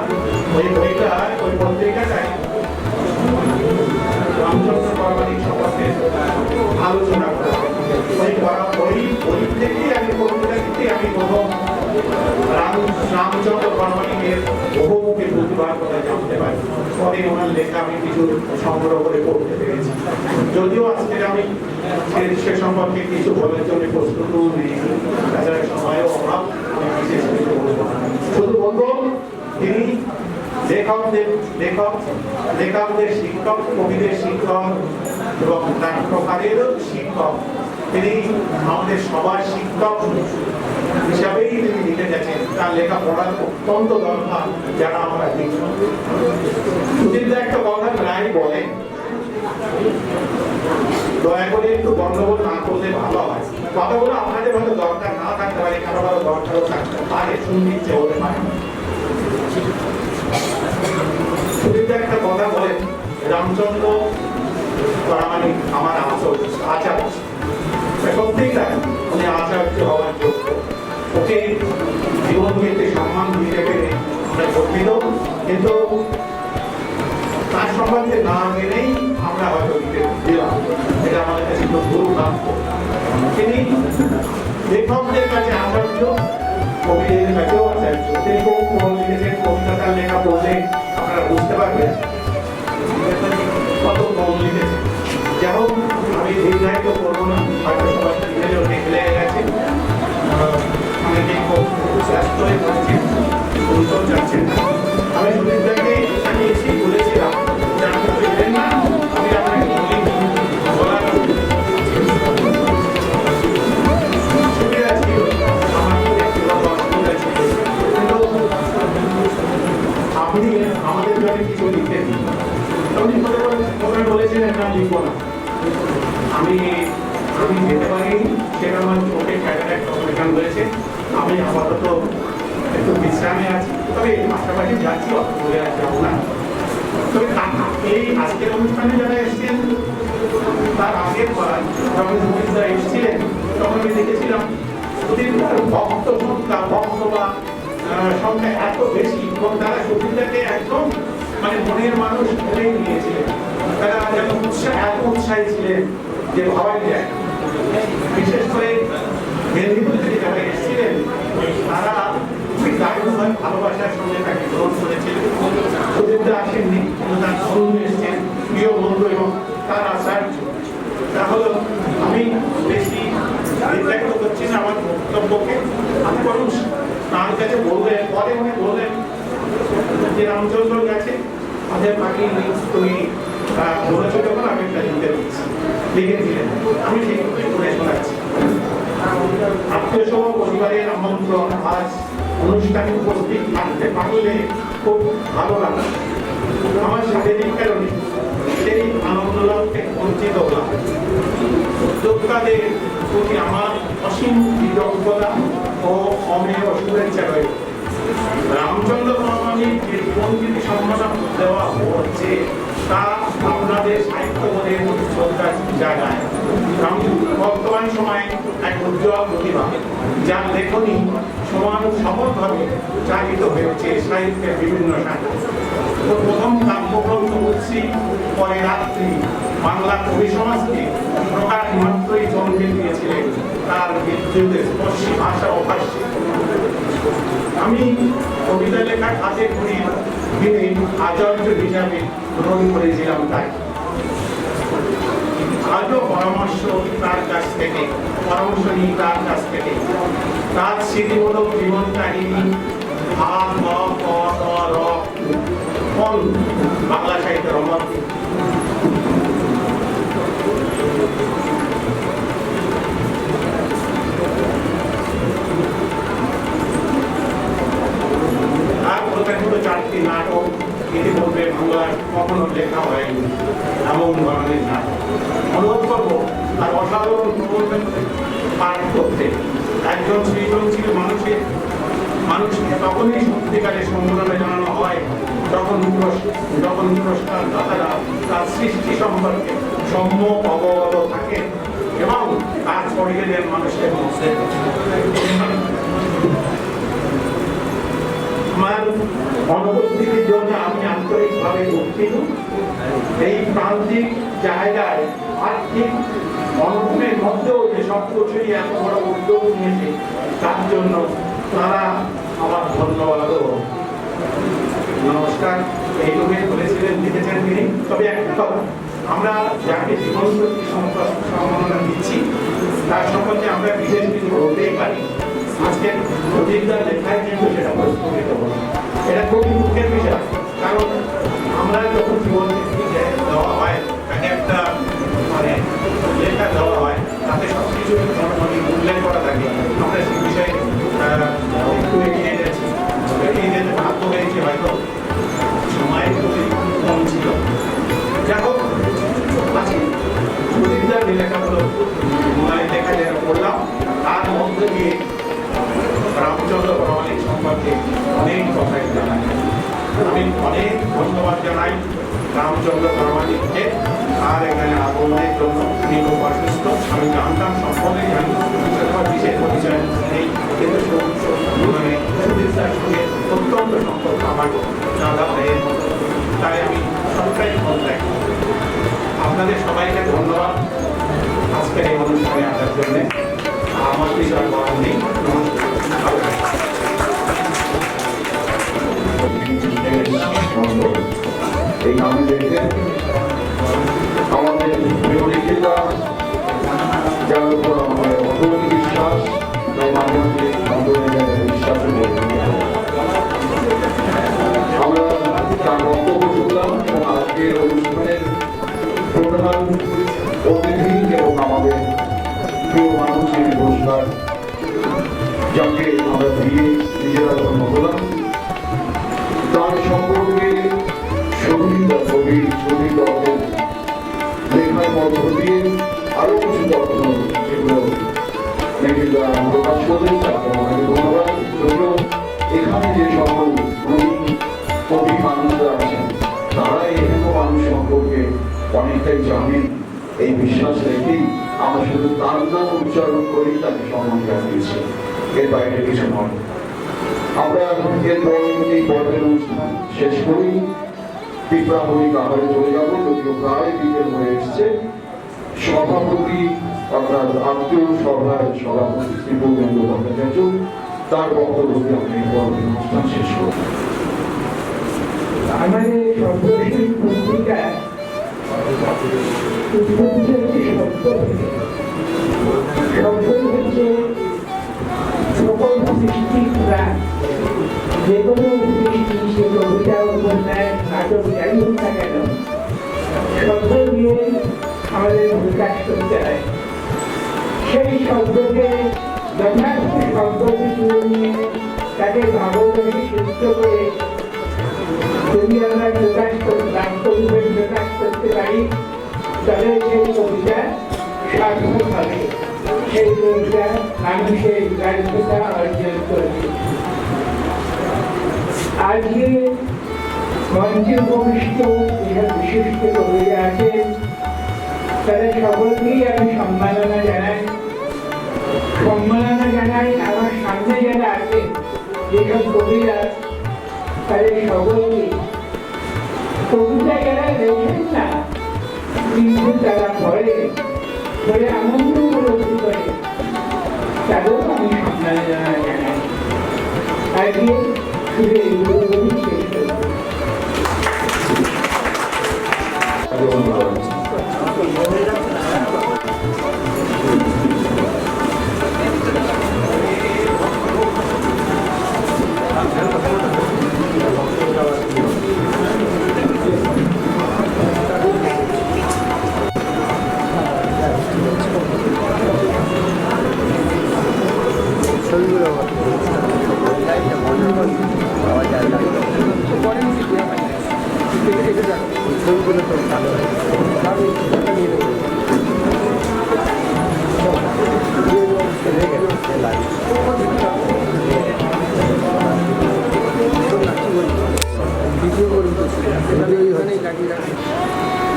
Speaker 3: ওই বইটা, ওই পত্রিকাটায় রামচন্দ্র পরমাণিক সম্পর্কে আলোচনা করা। ওই থেকেই আমি পত্রিকা থেকেই আমি প্রথম রামচন্দ্র পরমাণিকের বহুমুখী প্রতিভার কথা জানতে পারি। পরে ওনার লেখা আমি কিছু সংগ্রহ করে পড়তে পেরেছি। যদিও আজকে আমি সে সম্পর্কে কিছু বলার জন্য প্রস্তুতও নেই, তাছাড়া সময়ের অভাব, আমি বিশেষ কিছু বলবো না। শুধু বলবো তিনি লেখকদের শিক্ষক, কবিদের শিক্ষক এবং নাট্যকারেরও শিক্ষক। তিনি আমাদের সবার শিক্ষক হিসাবেই তিনি লিখে গেছেন। তার লেখা পড়ার অত্যন্ত দরকার, যারা আমরা লিখি। সুদীপ একটা কথা প্রায় বলেন, দয়া করে একটু গন্ডগোল না করলে ভালো হয়। কথাগুলো আপনাদের হয়তো দরকার না থাকতে পারে, কারো কারো দরকারও থাকতে পারে, শুনতে হতে পারে। সুদীপ একটা কথা বলেন, রামচন্দ্র পরমাণিক আমার আচার্য। প্রত্যেকটা উনি আচার্য হওয়ার যোগ্য। ওকে জীবনকে সম্মান দিতে পেরে আমরা গর্বিত, কিন্তু তার সম্বন্ধে না মেনেই আমরা হয়তো দিতে দিলাম। এটা আমাদের কাছে খুব দুর্ভাগ্য। তিনি লেখকদের কাছে আচার্য, কবিদের কাছেও আচার্য। তিনি খুব লিখেছেন, কবিতা তার লেখা পড়লে আপনারা বুঝতে পারবেন কত কম লিখেছেন। যাই হোক, আমি দীর্ঘায়িত করবো না, হয়তো সবাই লিখে গেছে। অনেকে খুব ব্যস্ত হয়ে পড়েছেন, উত্তর যাচ্ছেন না। আমি সুদীপদাকে আমি এসেই বলেছিলাম যে আপনি দেখবেন না, আমি আপনাকে বলার সুবিধা ছিল। আমার বলবো না। আমি আমি যেতে পারিনি, সেটা আমার চোখে ক্যাটারাক্ট অপারেশন হয়েছে। আমি আপাতত একটু বিশ্রামে আছি, তবে পাশাপাশি যাচ্ছি, অত বলে আর যাবো না। তবে এই আজকের অনুষ্ঠানে যারা এসেছেন, তার আগের বার যখন সুচিত্রা এসেছিলেন তখন আমি দেখেছিলাম সুচিত্রার ভক্ত সংখ্যা বা সংখ্যা এত বেশি, এবং তারা সুচিত্রাকে একদম মানে মনের মানুষ ভেবেই নিয়েছিলেন। তারা যেন এত উৎসাহী ছিলেন যে ভাবাই যায়। বিশেষ করে মেদিনীপুর থেকে যারা এসেছিলেন তারা খুবই দায়িত্ববান ভালোবাসার সঙ্গে তাকে গ্রহণ করেছিলেন। সুচিত্রা আসেননি, কিন্তু তার বন্ধু এসেছেন, প্রিয় বন্ধু, এবং তার আশার তাহলে আমি বেশি নির্ধারিত করছি না আমার বক্তব্যকে। আমি বরং তার কাছে বললেন, পরে উনি বললেন যে রামচন্দ্র গেছে, আমাদের বাকি তুমি বলেছ যখন আমি একটা লিখে দিচ্ছি, লিখেছিলেন। আমি সেই করে শোনাচ্ছি। আত্মীয় পরিবারের আমন্ত্রণ, আজ অনুষ্ঠানে উপস্থিত থাকতে পারলে খুব ভালো লাগে। আমার শারীরিক কারণে সেই আনন্দ লাভ থেকে বঞ্চিত হলাম। উদ্যোক্তাদের প্রতি আমার অসীম কৃতজ্ঞতা ও অমেয় শুভেচ্ছা রয়েছে। রামচন্দ্র বর্মণের যে জীবনকে সম্মান দেওয়া হচ্ছে তা আপনাদের সাহিত্যবোধের শ্রদ্ধা জায়গায়। বর্তমান সময়ে এক উজ্জ্বল প্রতিভা, যার লেখনী সফলভাবে চালিত হয়েছে সাহিত্যের বিভিন্ন শাখা। প্রথম কাব্যগ্রন্থ উৎসী, পরে রাত্রি বাংলা কবি সমাজকে প্রকাশ মাত্রই চমকে দিয়েছিলেন তার বিদ্যুতের স্পর্শী ভাষা ও ভাষ্যে। আমি কবিতা লেখার হাতে করি দিনে আচার্য হিসাবে গ্রহণ করেছিলাম। তাই আজও পরামর্শ নিই তার কাছ থেকে। তার স্মৃতিমূলক জীবন কাহিনী বাংলা সাহিত্যের অমর। আর প্রথমত 4টি নাটক ইতিমধ্যে বাংলার কখনো লেখা হয়নি, এমন ধরনের নাটক। অনুরোধ করবো আর অসাধারণ প্রবন্ধ পাঠ করতে। একজন সৃজনশীল মানুষকে তখনই সত্যিকারের সম্মাননা জানানো হয় যখন পুরস্কার দাতারা তার সৃষ্টি সম্পর্কে সম্যক অবগত থাকে এবং তার পরিবেশের মানুষের মধ্যে। আমার অনুপস্থিতির জন্য আমি আন্তরিকভাবে দুঃখিত। এই প্রান্তিক জায়গায় আর্থিক অনটনের মধ্যেও যে সব কিছুই এত বড় উদ্যোগ নিয়েছে তার জন্য তারা আমার ধন্যবাদ ও নমস্কার এইটুকুই বলেছিলেন, লিখেছেন তিনি। তবে একটা কথা, আমরা যাকে জীবন শক্তি সম্মাননা দিচ্ছি তার সম্পর্কে আমরা বিশেষ কিছু বলতেই পারি। আজকের প্রতিজ্ঞার লেখায় কিন্তু সেটা প্রস্তুত হল। এটা খুবই দুঃখের বিষয়, কারণ আমরা যখন জীবন দেওয়া হয় তাকে একটা মানে লেখা দেওয়া হয়, তাতে সবকিছু উল্লেখ করা থাকে। আমরা সেই বিষয়ে একটু এগিয়ে গেছি, এগিয়ে যেতে বাধ্য হয়েছি, হয়তো সময়ের খুবই কম ছিল। যাই হোক, আছে সুচিত্রার যে লেখাগুলো লেখা যেটা পড়লাম তার মধ্যে দিয়ে রামচন্দ্র বর্মণের সম্পর্কে অনেক কথাই জানাই। আমি অনেক ধন্যবাদ জানাই রামচন্দ্র বর্মণকে। আর এখানে আগমনের জন্য তিনি খুব অসুস্থ, আমি জানতাম, সম্পর্কে জানি, বিশেষ পরিচয় নেই, কিন্তু মানে সুচিত্রার সঙ্গে অত্যন্ত সম্পর্ক আমার দাদা ভাইয়ের মতো। তাই আমি সবটাই বলতে আপনাদের সবাইকে ধন্যবাদ আজকের এই অনুষ্ঠানে আসার জন্য। আমার বিষয় বলার নেই।
Speaker 5: এই নামে দেখে আমাদের প্রিয় লেখিকা, যার উপর আমাদের অটল বিশ্বাস, তাই মাঝে মাঝে বিশ্বাসে বলতে আমরা তার বক্তব্য শুনলাম। এবং আজকের অনুষ্ঠানের প্রধান অতিথি এবং আমাদের প্রিয় মানুষ যিনি পুরস্কার, যাকে আমরা দিয়ে নিজেরা ধন্য হলাম, তার সম্পর্কে সঙ্গীত কবি সঙ্গীত লেখা প্রকাশ করলেন তাকে অনেক ধন্যবাদ। যদিও এখানে যে সকল নবীন কবি মানুষরা আছেন তারা এখানে মানুষ সম্পর্কে অনেকটাই জানেন, এই বিশ্বাস রেখেই আমরা শুধু তার নাম উচ্চারণ করেই তাকে সম্মান জানিয়েছি, এর বাইরে কিছু নয়। আমরা এরপর এই পর্বের অনুষ্ঠান শেষ করি, পিঁপড়াহরিক আহারে চলে যাবো, যদিও প্রায় বিকেল হয়ে এসছে। সভাপতি অর্থাৎ আত্মীয় সভার সভাপতি শ্রী পূর্ণেন্দু ভট্টাচার্য, তার বক্তব্য দিয়ে আমরা এই পর্বের অনুষ্ঠান শেষ করি।
Speaker 7: আমাদের সর্বশেষ পত্রিকা শব্দই হচ্ছে সকল সৃষ্টির প্রাণ। যে কোনো সৃষ্টি, সে কবিতা, উপন্যাস, নাটক যাই হোক না কেন, শব্দ দিয়ে আমাদের বিকাশ করতে হয়। সেই শব্দকে যথার্থ শব্দ তুলে নিয়ে তাকে ভাবনাকে সুস্থ করে যদি আমরা প্রকাশ করতে পারি, তবে সেই কবিতা সার্থক হবে, সেই কবিতা মানুষের ব্যর্থতা অর্জন করবে। আজকে মঞ্চে উপবিষ্ট যেসব বিশিষ্ট কবিরা আছেন তাদের সকলকেই আমি সম্মাননা জানাই। আমার সামনে যারা আছে যেসব কবিরা, তাদের সকলকে কবিতা যারা লেখেন না কিন্তু তারা পড়ে আনন্দ উপলব্ধি করে, তাদেরও আমি সম্মাননা জানাই। আজকে শুধু এইগুলো শেষ করব।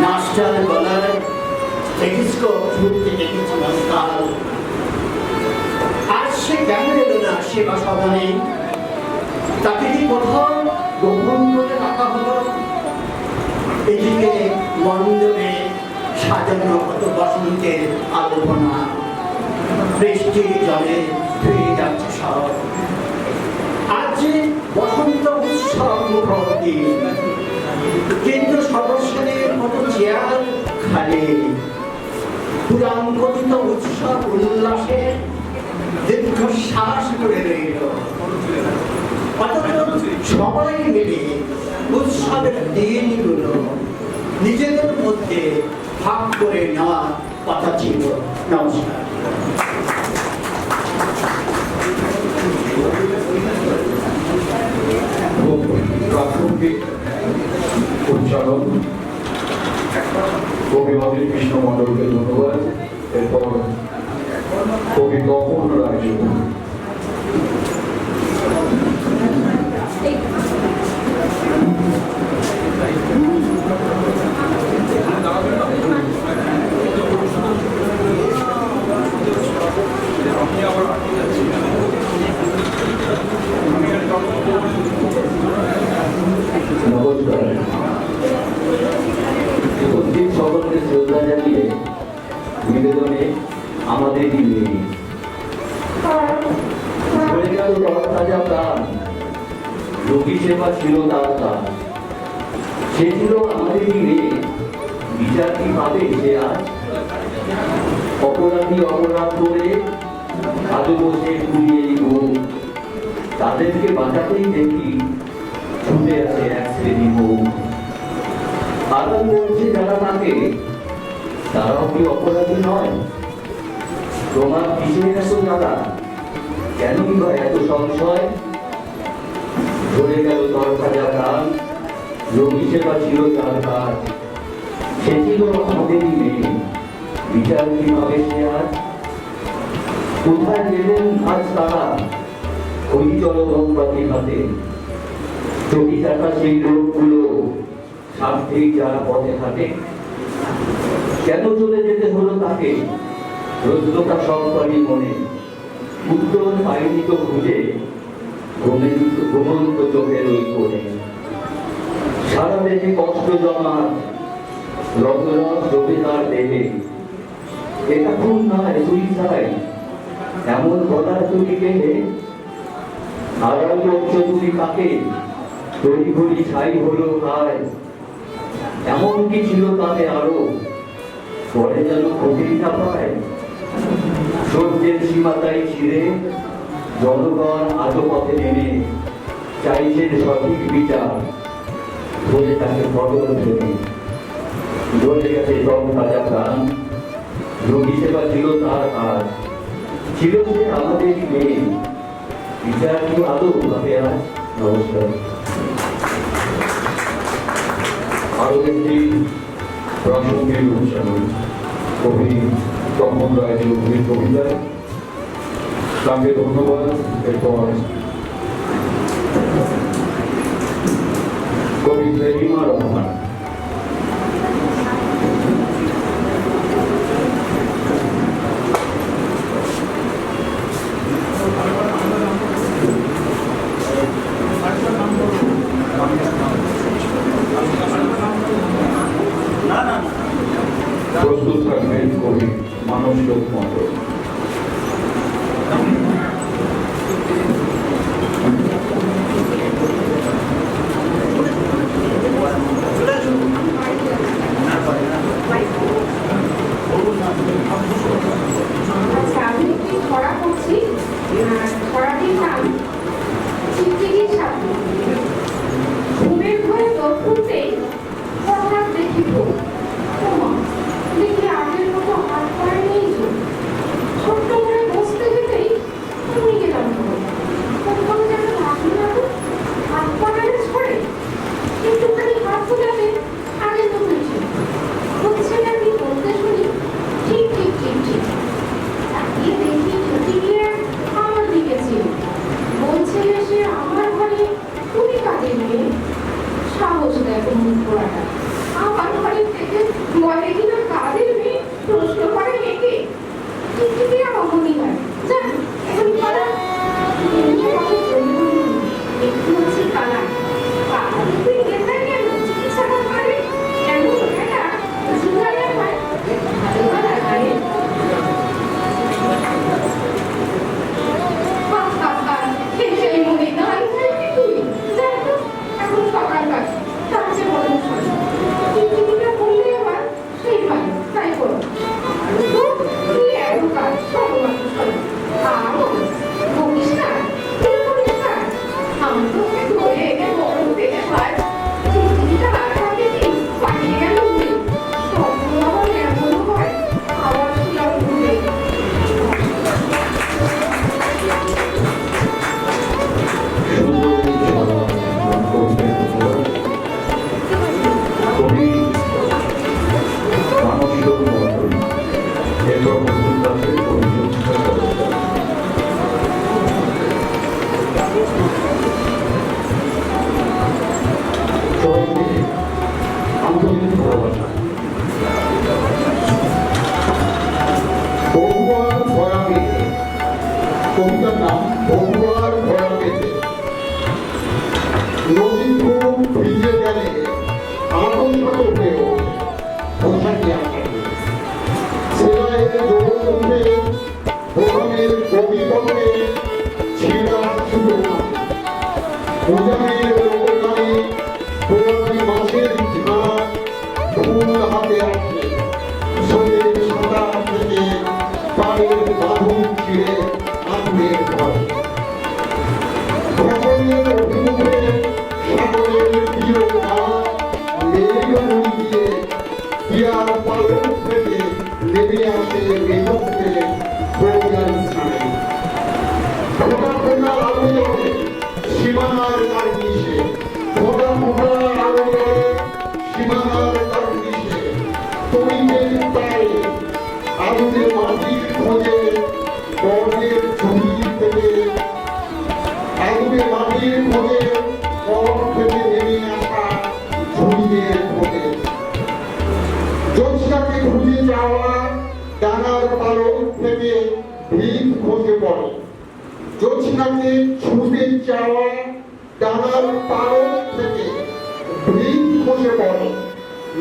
Speaker 8: মাস্টার বলার টেলিস্কোপ ছুটতে দেখেছিলাম কাল। আজ সে কেন এলো না সেবা সদনে? তাকে কি কোথাও গোপন করে রাখা হলো? এদিকে মণ্ডপে সাজানো কত বসন্তের আলোপনা, বৃষ্টির জলে ধুয়ে যাচ্ছে সব। আজ যে বসন্ত উৎসব মুখর দিন, কিন্তু সদস্যদের মতো চেয়ার খালি। পুরাণ কথিত উৎসব উল্লাসে দীর্ঘশ্বাস করে রইল। অথচ সবাই মিলে উৎসবের দিনগুলো নিজেদের মধ্যে ভাগ করে নেওয়ার কথা ছিল। নমস্কার।
Speaker 5: প্রাথমিক উচ্চারণ কবি অজিত কৃষ্ণ মণ্ডলকে ধন্যবাদ। এরপর কবি তপন রায়।
Speaker 9: নমস্কার। উপস্থিত সকলকে শ্রদ্ধা জানিয়ে নিবেদনে আমাদেরই মেয়ে বলে গেল তরতাজা প্রাণ, রোগী সেবা ছিল তার কাজ। সে ছিল আমাদেরই মেয়ে, বিচার কি পাবে সে আজ? অপরাধী অপরাধ করে আজও বসে কুড়িয়ে ঘুম, তাদেরকে বাঁচাতেই দেখি ছুটে আসে এক শ্রেণী বউ। আদান বলছে যারা তাকে, তারাও কি অপরাধী নয়? তোমার পিছিয়ে এত যারা, কেন কি বা এত সংশয়? ধরে গেল তরতাজা প্রাণ, রোগী সেবা ছিল তার কাজ। সে ছিল আমাদেরই মেয়ে, বিচার কি পাবে সে আজ? কোথায় গেলেন আজ তারা ওই জলগম্বাতি হাতে? চটি চাকা সেই লোকগুলো স্বার্থেই যারা পথে হাঁটে। কেন চলে যেতে হলো তাকে? রোজটা সববারই মনে, উত্তর পায়নি তো খুঁজে ঘুমন্ত চোখের ওই কোণে। সারা দেহে কষ্ট জমার রক্তরস জমে তার দেহে। এটা খুন নয়, সুইসাইড, এমন বলার তুমি কেহে? আড়াল করছো তুমি কাকে? তৈরি ঘড়ি ছাই হলো হায়। এমন কি ছিল তাতে আরো, পরে যেন ক্ষতিটা পায়? সত্যের সীমাতাই ছিঁড়ে জনগণ আজো পথে নেমে চাইছে সঠিক বিচার, বলে তাকে বদল ভেবে ধরে গেছে সব তাজা প্রাণ। রোগী সেবা ছিল তার কাজ, ছিল সে আমাদের মেয়ে। বিচার কি আদৌ ভাবে আজ? নমস্কার।
Speaker 5: আরো একটি প্রাসঙ্গিক অনুষ্ঠান কবি তপন রায় চৌধুরীর কবিতায়, তাকে ধন্যবাদ। এরপর কবি সেলিমা রহমান। প্রস্তুত থাকবেন কবি মানস মন্ডল।
Speaker 10: আচ্ছা, আমি একটি ছড়া করছি। ছড়াটির নাম চিকচিকির সাথে। ঘুমের ঘরে চোখ খুলতেই হঠাৎ দেখি দেখি আগের মতো হাত পায়ে নেই। ছোট্ট করে বসতে যেতেই তুমি গেলাম কোথাও যেন লাগলো না তো, হাত পা ছড়ে একটুখানি হাত তোলাতে আগের মতো হচ্ছে না কি বলতে শুনি। ঠিক ঠিক ঠিক ঠিক তাকিয়ে দেখি যদি গিয়ে আমার দিকে ছিল, বলছে সে আমার ঘরে তুমি কাজে নিয়ে সাহস দেয় মুখ পোড়াটা। আমার ঘরে থেকে বলে কিনা কাজের মেয়ে, প্রশ্ন করে মেয়েকে টিকটিকি অমনি হয়। জান এখন পালা একটু হচ্ছে কালা তুই গেতাই কেন চিকিৎসা করে কেন এটা জিগারে হয় ভালো ভালো করে সেই মনে দান তুই দেখ তো এখন সকালকার তার চেয়ে বড় টিকটিকিটা বললে আবার সেই ভালো তাই করো তুই এত কাজ সব মানুষ করে বলিস না বলিস না আমি তো ধরে এনে বরং থেকে পাই টিকটিকিটা আগে পাঠিয়ে গেল সবগুলো আবার এমনও হয় আবার শুলাম ঘুরে
Speaker 5: কবি মানস মন্ডল। এরপর প্রস্তুত আছে কবি জ্যোৎস্না সরকার। সবাইকে আন্তরিক ভালোবাসা।
Speaker 1: বহুবার ভরা পেতে, কবিতার নাম বহুবার ভরা পেতে। নদী খুব ভিজে গেলে আতঙ্ক হয়েও পোশাকি আসে সেলাইয়ের জোর উঠে ভোগানের কবিতকে ছিঁড়া শুরু উজানের লোকগানে গোলাপি মাছের ঝাঁক ফুল হাতে আসে সোদের সাদা থেকে পাড়ের বাঁধন ছিঁড়ে আগুনের ঘর ভগবানের অভিমুখে সাগরের প্রিয় গান মেঘ নদী দিয়ে পিয়ার পালন থেকে নেমে আসে মেঘকে বৌয়ার স্থানে ফোটা ফোটা আলো জ্বলে সীমানার কার্নিশে ফোটা ফোটা আলো জ্বলে সীমানার কার্নিশে তৈরি পায়ে আলোতে মাটির খোঁজে
Speaker 5: থেকে ভিত খসে পড়ে। জ্যোৎস্নাকে ছুঁতে চাওয়া ডানার পালক থেকে ভিত খসে পড়ে।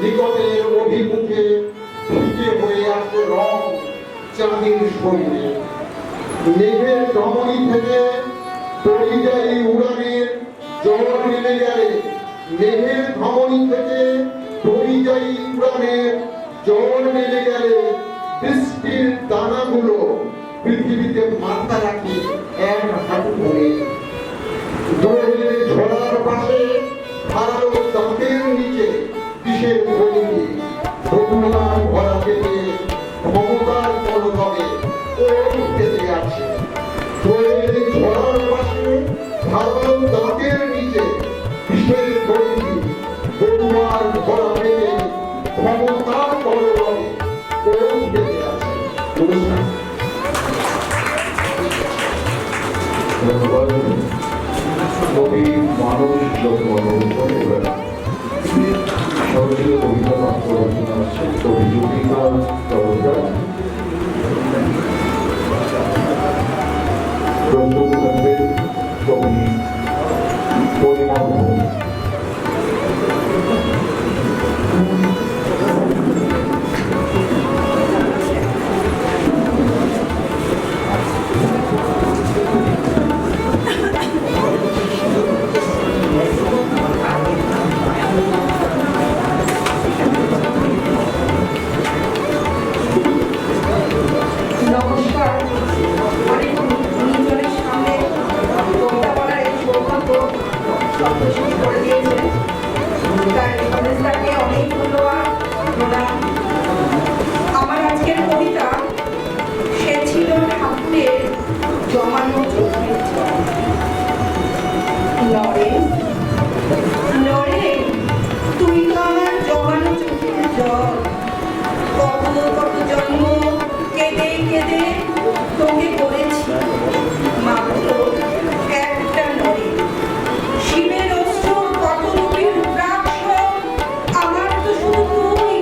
Speaker 5: নিকটের অভিমুখে ফিকে হয়ে আসে রং চাঁদের শরীরে। মেঘের ধমনী থেকে পরিযায়ী উড়ানের জল নেমে গেলে, মেঘের ধমনী থেকে পরিযায়ী উড়ানের জল নেমে গেলে বৃষ্টির দানাগুলো পৃথিবীতে মাথা রাখে এক হাঁটু করে। দোলের ঝোলার পাশে ধারালো দাঁতের নিচে কিসের ভঙ্গি, ভগ্নার ভরা পেটে ক্ষমতার পলকবে ওর পেতে আছে। দোলের ঝোলার পাশে ধারালো দাঁতের নিচে কিসের ভঙ্গি, ভগ্নার ভরা পেটে ক্ষমতার পলকবে ওর পেতে আছে। নমস্কার।
Speaker 1: ধন্যবাদ কবি মানস লোকমানবের সরস্বতী কবিতা পাঠ রচনা আছে কবি জ্যোতিকা চৌধুরী। প্রস্তুত থাকবেন কবি পরিমল ঘোষ।
Speaker 11: নমস্কার। অনেক গুণীজনের সামনে কবিতা বলার এই সৌভাগ্য সন্তোষী করে দিয়েছেন, তাই সংস্থাকে অনেক ধন্যবাদ প্রণাম। আমার আজকের কবিতা সে ছিল ঠাকুরের জমানো চোখের জল। নরেন, নরেন, তুই তো আমার জমানো চোখের জল। কত কত জন্ম কেঁদে কেঁদে তোকে করেছি, মাত্র একটা নয়। শিবের অস্ত্র কত রূপের রুদ্রাক্ষ, আমার তো শুধু তুই।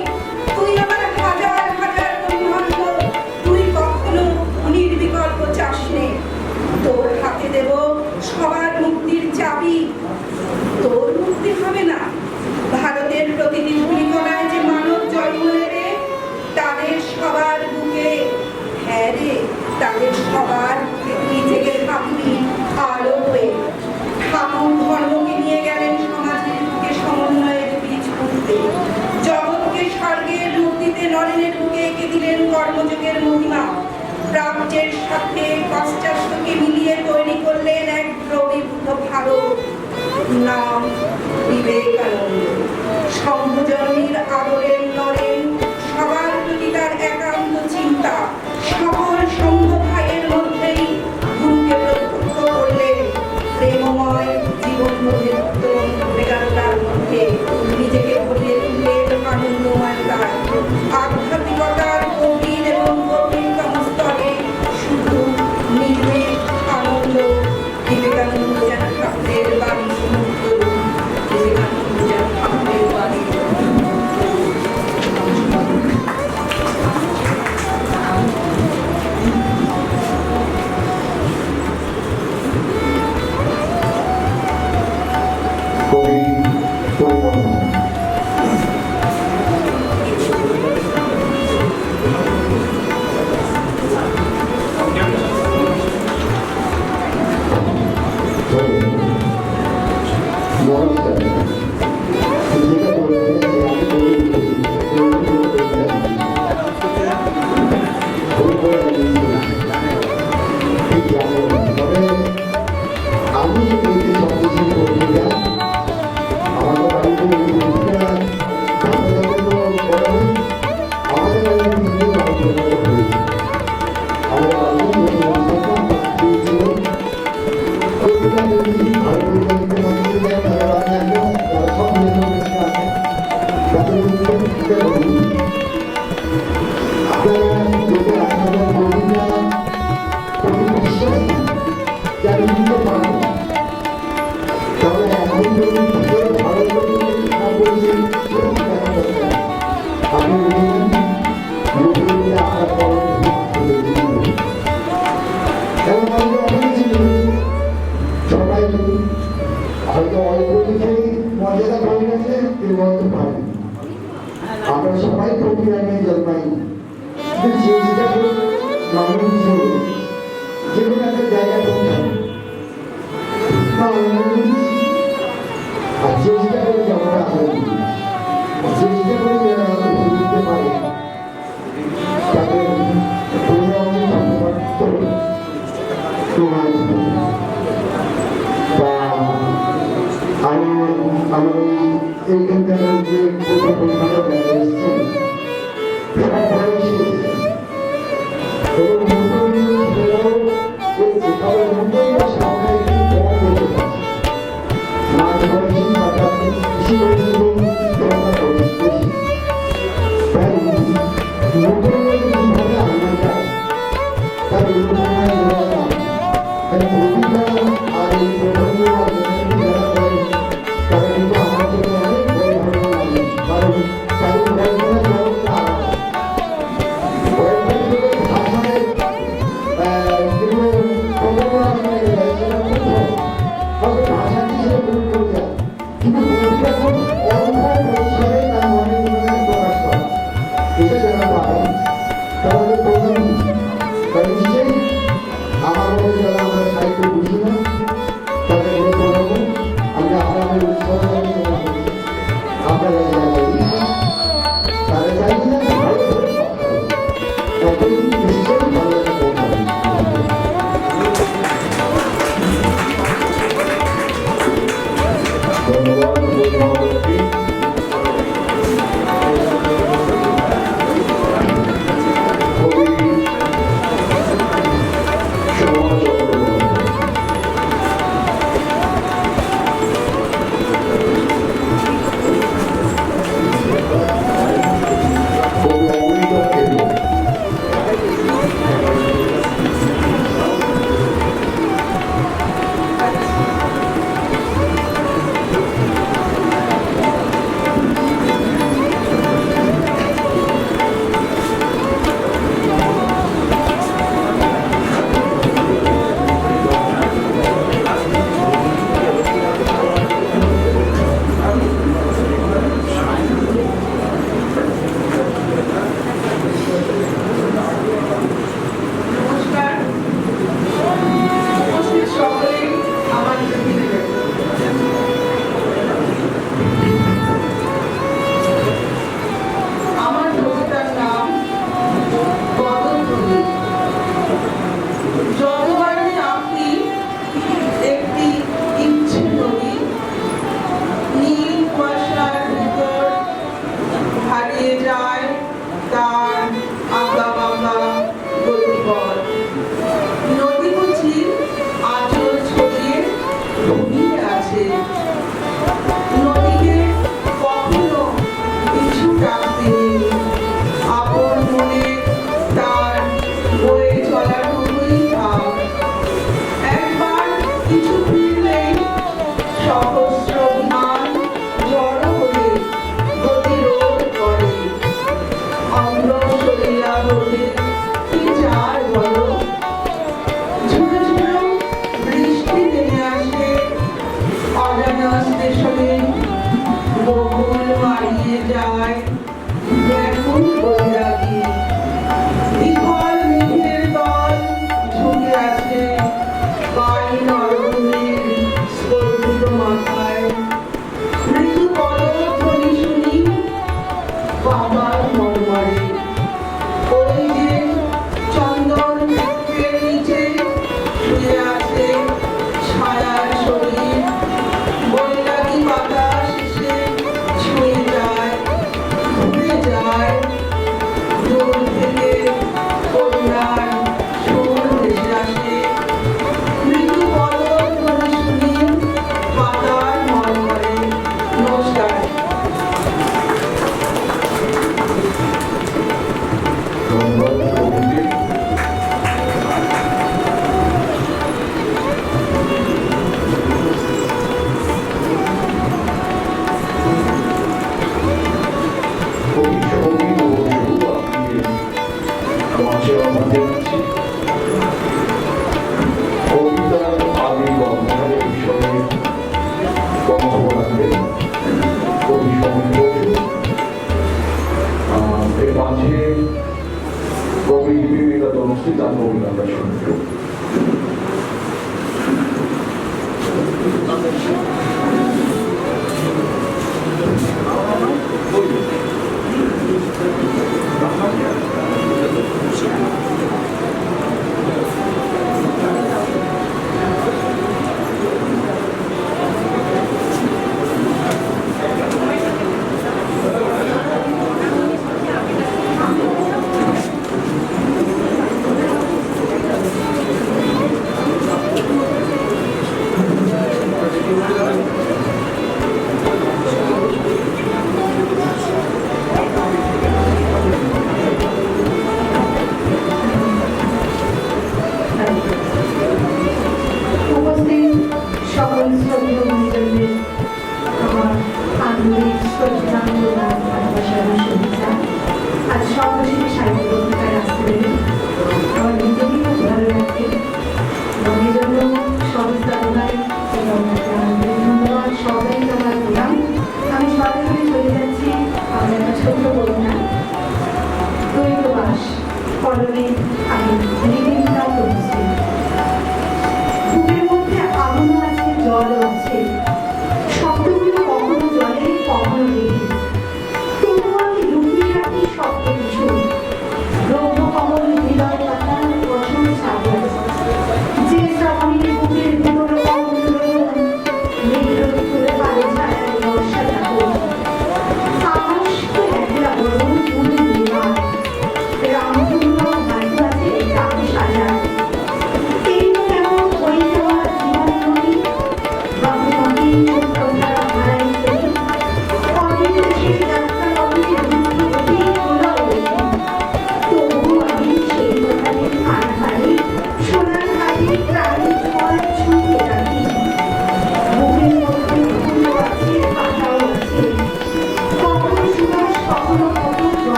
Speaker 11: তুই আমার হাজার হাজার ব্রহ্মাণ্ড, তুই কখনো নির্বিকল্প চাস নে। তোর হাতে দেব সবার মুক্তির চাবি। তোর মুক্তি হবে না, ভারতের প্রতিটি ধূলিকণায় যে মানব জন্ম নেবে তাদের সবার বুকে, হ্যাঁ রে, তাদের সবার বুকে তুই জেগে থাকবি আলো হয়ে। ঠাকুর ধর্মকে নিয়ে গেলেন সমাজের বুকে সমন্বয়ের বীজ পুঁততে। জগৎকে স্বর্গের রূপ দিতে নরেনের বুকে এঁকে দিলেন কর্মযোগের মহিমা। প্রাচ্যের সাথে পাশ্চাত্যকে মিলিয়ে তৈরি করলেন এক দ্রবীভূত ভারত, নাম বিবেকানন্দ। সংঘজনীর আদরের নরেন, সবার প্রতি তার একান্ত চিন্তা। সকল সংঘ ভাইয়ের মধ্যেই গুরুকে প্রত্যক্ষ
Speaker 4: ফিরে আমি জল পাই না, কিন্তু চেষ্টা করি মানুষ হিসেবে যে কোনো একটা জায়গায় পৌঁছানো বা অনুমতি দিচ্ছি, আর চেষ্টা করে যেমন আশা করি, চেষ্টা করে যারা আমাকে দিতে পারে তাদের কোনো অংশে সম্পর্ক তোমার বা আমি আমার এইখানকার যে পরিমাণে দেখা এসছে সব বয়সী এবং মাঝ বয়সী কৃষি বেশি তাই নতুন কিভাবে আনা যায় তার ভূমিকা আর এই প্রবন্ধ তারা কিন্তু আমার জন্য অনেক বড় ধরনের মানুষ, কারণ তাদের বয়সটা জগৎটা আলাদা। বয়সের ভাষায় যেগুলো প্রবণতা সেটা কোথাও হয়তো ভাষা হিসেবে প্রয়োগ করে যায়, কিন্তু ভূমিকা খুব অল্প পরিসরে তার মনের মনে প্রকাশ করা, এটা যারা পারেন তাদের প্রধান নিশ্চয়ই আমার মনে যারা আমরা সাহিত্য বুঝি না তাদের প্রধান আমরা আপনাদের উৎসাহ আপনারা তারা চাই না ভালো করে তাদের নিশ্চয়ই ভালো একটা পৌঁছাবে।
Speaker 11: নমস্কার, উপস্থিত সকলেই আমার আমার কবিতার নাম বদনপ্রদীপ। যতবারই আঁকি একটি ইচ্ছে নদী, নীল কুয়াশার ভিতর হারিয়ে যায় তার আঁকা বাঁকা গতিপথ। নদী বুঝি আঁচল ছড়িয়ে ঘুমিয়ে আছে, নদীকে কখনো কিছু ডাকতে নেই, আপন মনে তার বয়ে চলাটুকুই থাক। একবার কিছু ফিরলেই সহস্র মান জড়ো হয়ে গতিরোধ করে। অন্ধ শরীরা হলে কি চায় বলো? ঝুড়ো ঝুড়ো বৃষ্টি নেমে আসে, অজানা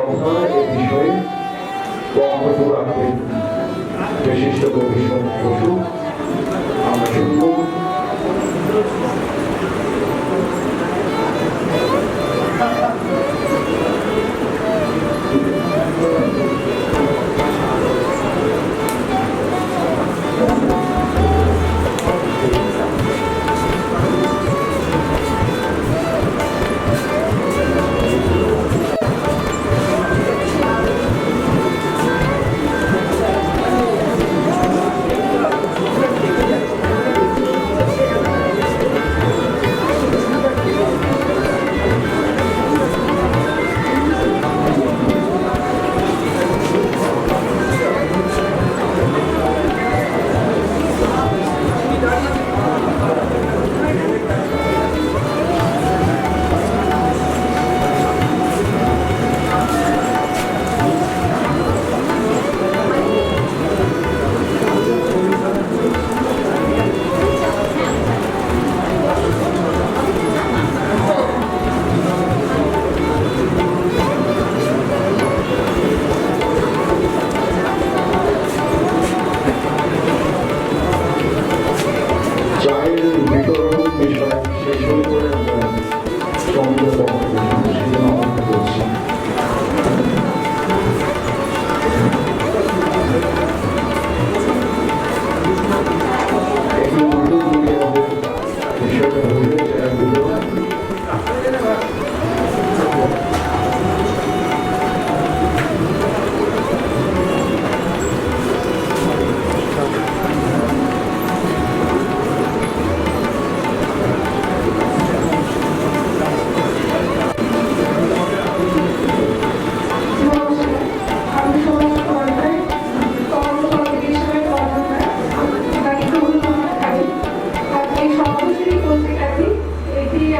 Speaker 5: কথা এ বিষয়ে বক্তব্য রাখবেন বিশিষ্ট কবি সোম বসু। আমরা শুনব। চায়ের বিতরণ বিষয় শেষ হয়ে করে আমরা সমুদ্র সেজন্য অপেক্ষা করছি। একটু উল্টো দিকে আমাদের বিষয়টা হয়ে চায়ের বিতরণ।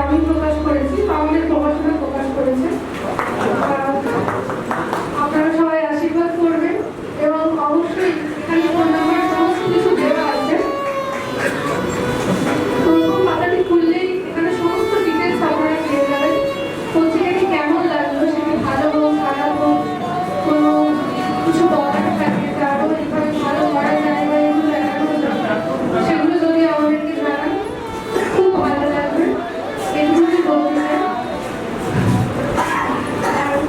Speaker 10: আমি প্রকাশ করেছি, আমাদের প্রকাশনা প্রকাশ করেছে। আপনারা সবাই আশীর্বাদ করবেন এবং অবশ্যই এখানে ফোন নাম্বার সমস্ত কিছু দেওয়া আছে। প্রথম পাতাটি খুললেই এখানে সমস্ত ডিটেলস আপনারা পেয়ে যাবেন। পত্রিকাটি কেমন লাগলো, সেটি ভালো হোক খারাপ হোক, কোনো কিছু বলার থাকে আরও এইভাবে ভালো করা যায় বা এগুলো দেখানো যায়, সেগুলো যদি আমাদেরকে জানান খুব ভালো লাগবে। এগুলোই বলতে চাই।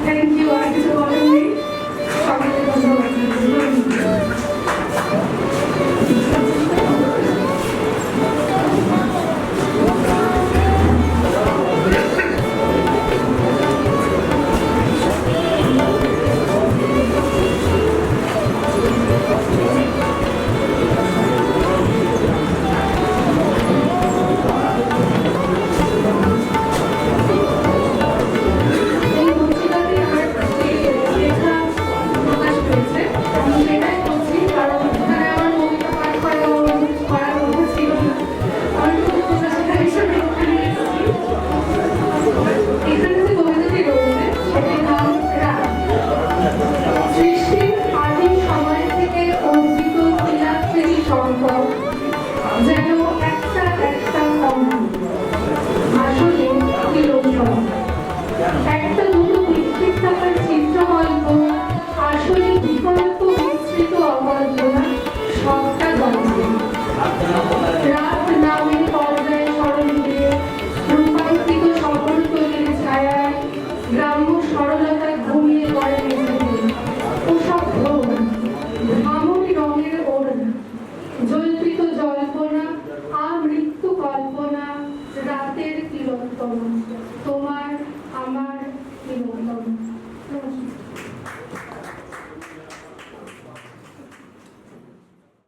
Speaker 10: Thank you. আর কিছু বলেন নেই, সবাইকে ধন্যবাদ। এই পত্রিকাতে আমার লেখা প্রকাশ পেয়েছে। আমি সেটাই বলছি, কারণ এখানে আমার কবিতা পাঠ করার কথা ছিল না। আমি খুব প্রকাশিকা হিসেবে এখানে এসেছি। এখানে যে কবিতাটি রয়েছে সেটির নাম রাত। সৃষ্টির আদি সময় থেকে অর্জিত ত্রিলাক্ষী সম্পদ যেন একটা একটা অমৃত, আসলে তিলোত্তম। একটা দুটো বিক্ষিপ্ত থাকার চিত্রকল্প, আসলে বিকল্প মিশ্রিত অকল্পনা, সবটা গল্প। রাত নামের পর্যায়ে স্মরণীতে রূপান্তরিত শহরতলির ছায়ায় গ্রাম্য সরলতা ঘুমিয়ে পড়ে মেঝেতে। ওসব ভোর ভামরি রঙের ওড়না, জল্পিত জল্পনা, আমৃত্যু কল্পনা, রাতের তিলোত্তম, তোমার আমার তিলোত্তম। নমস্কার।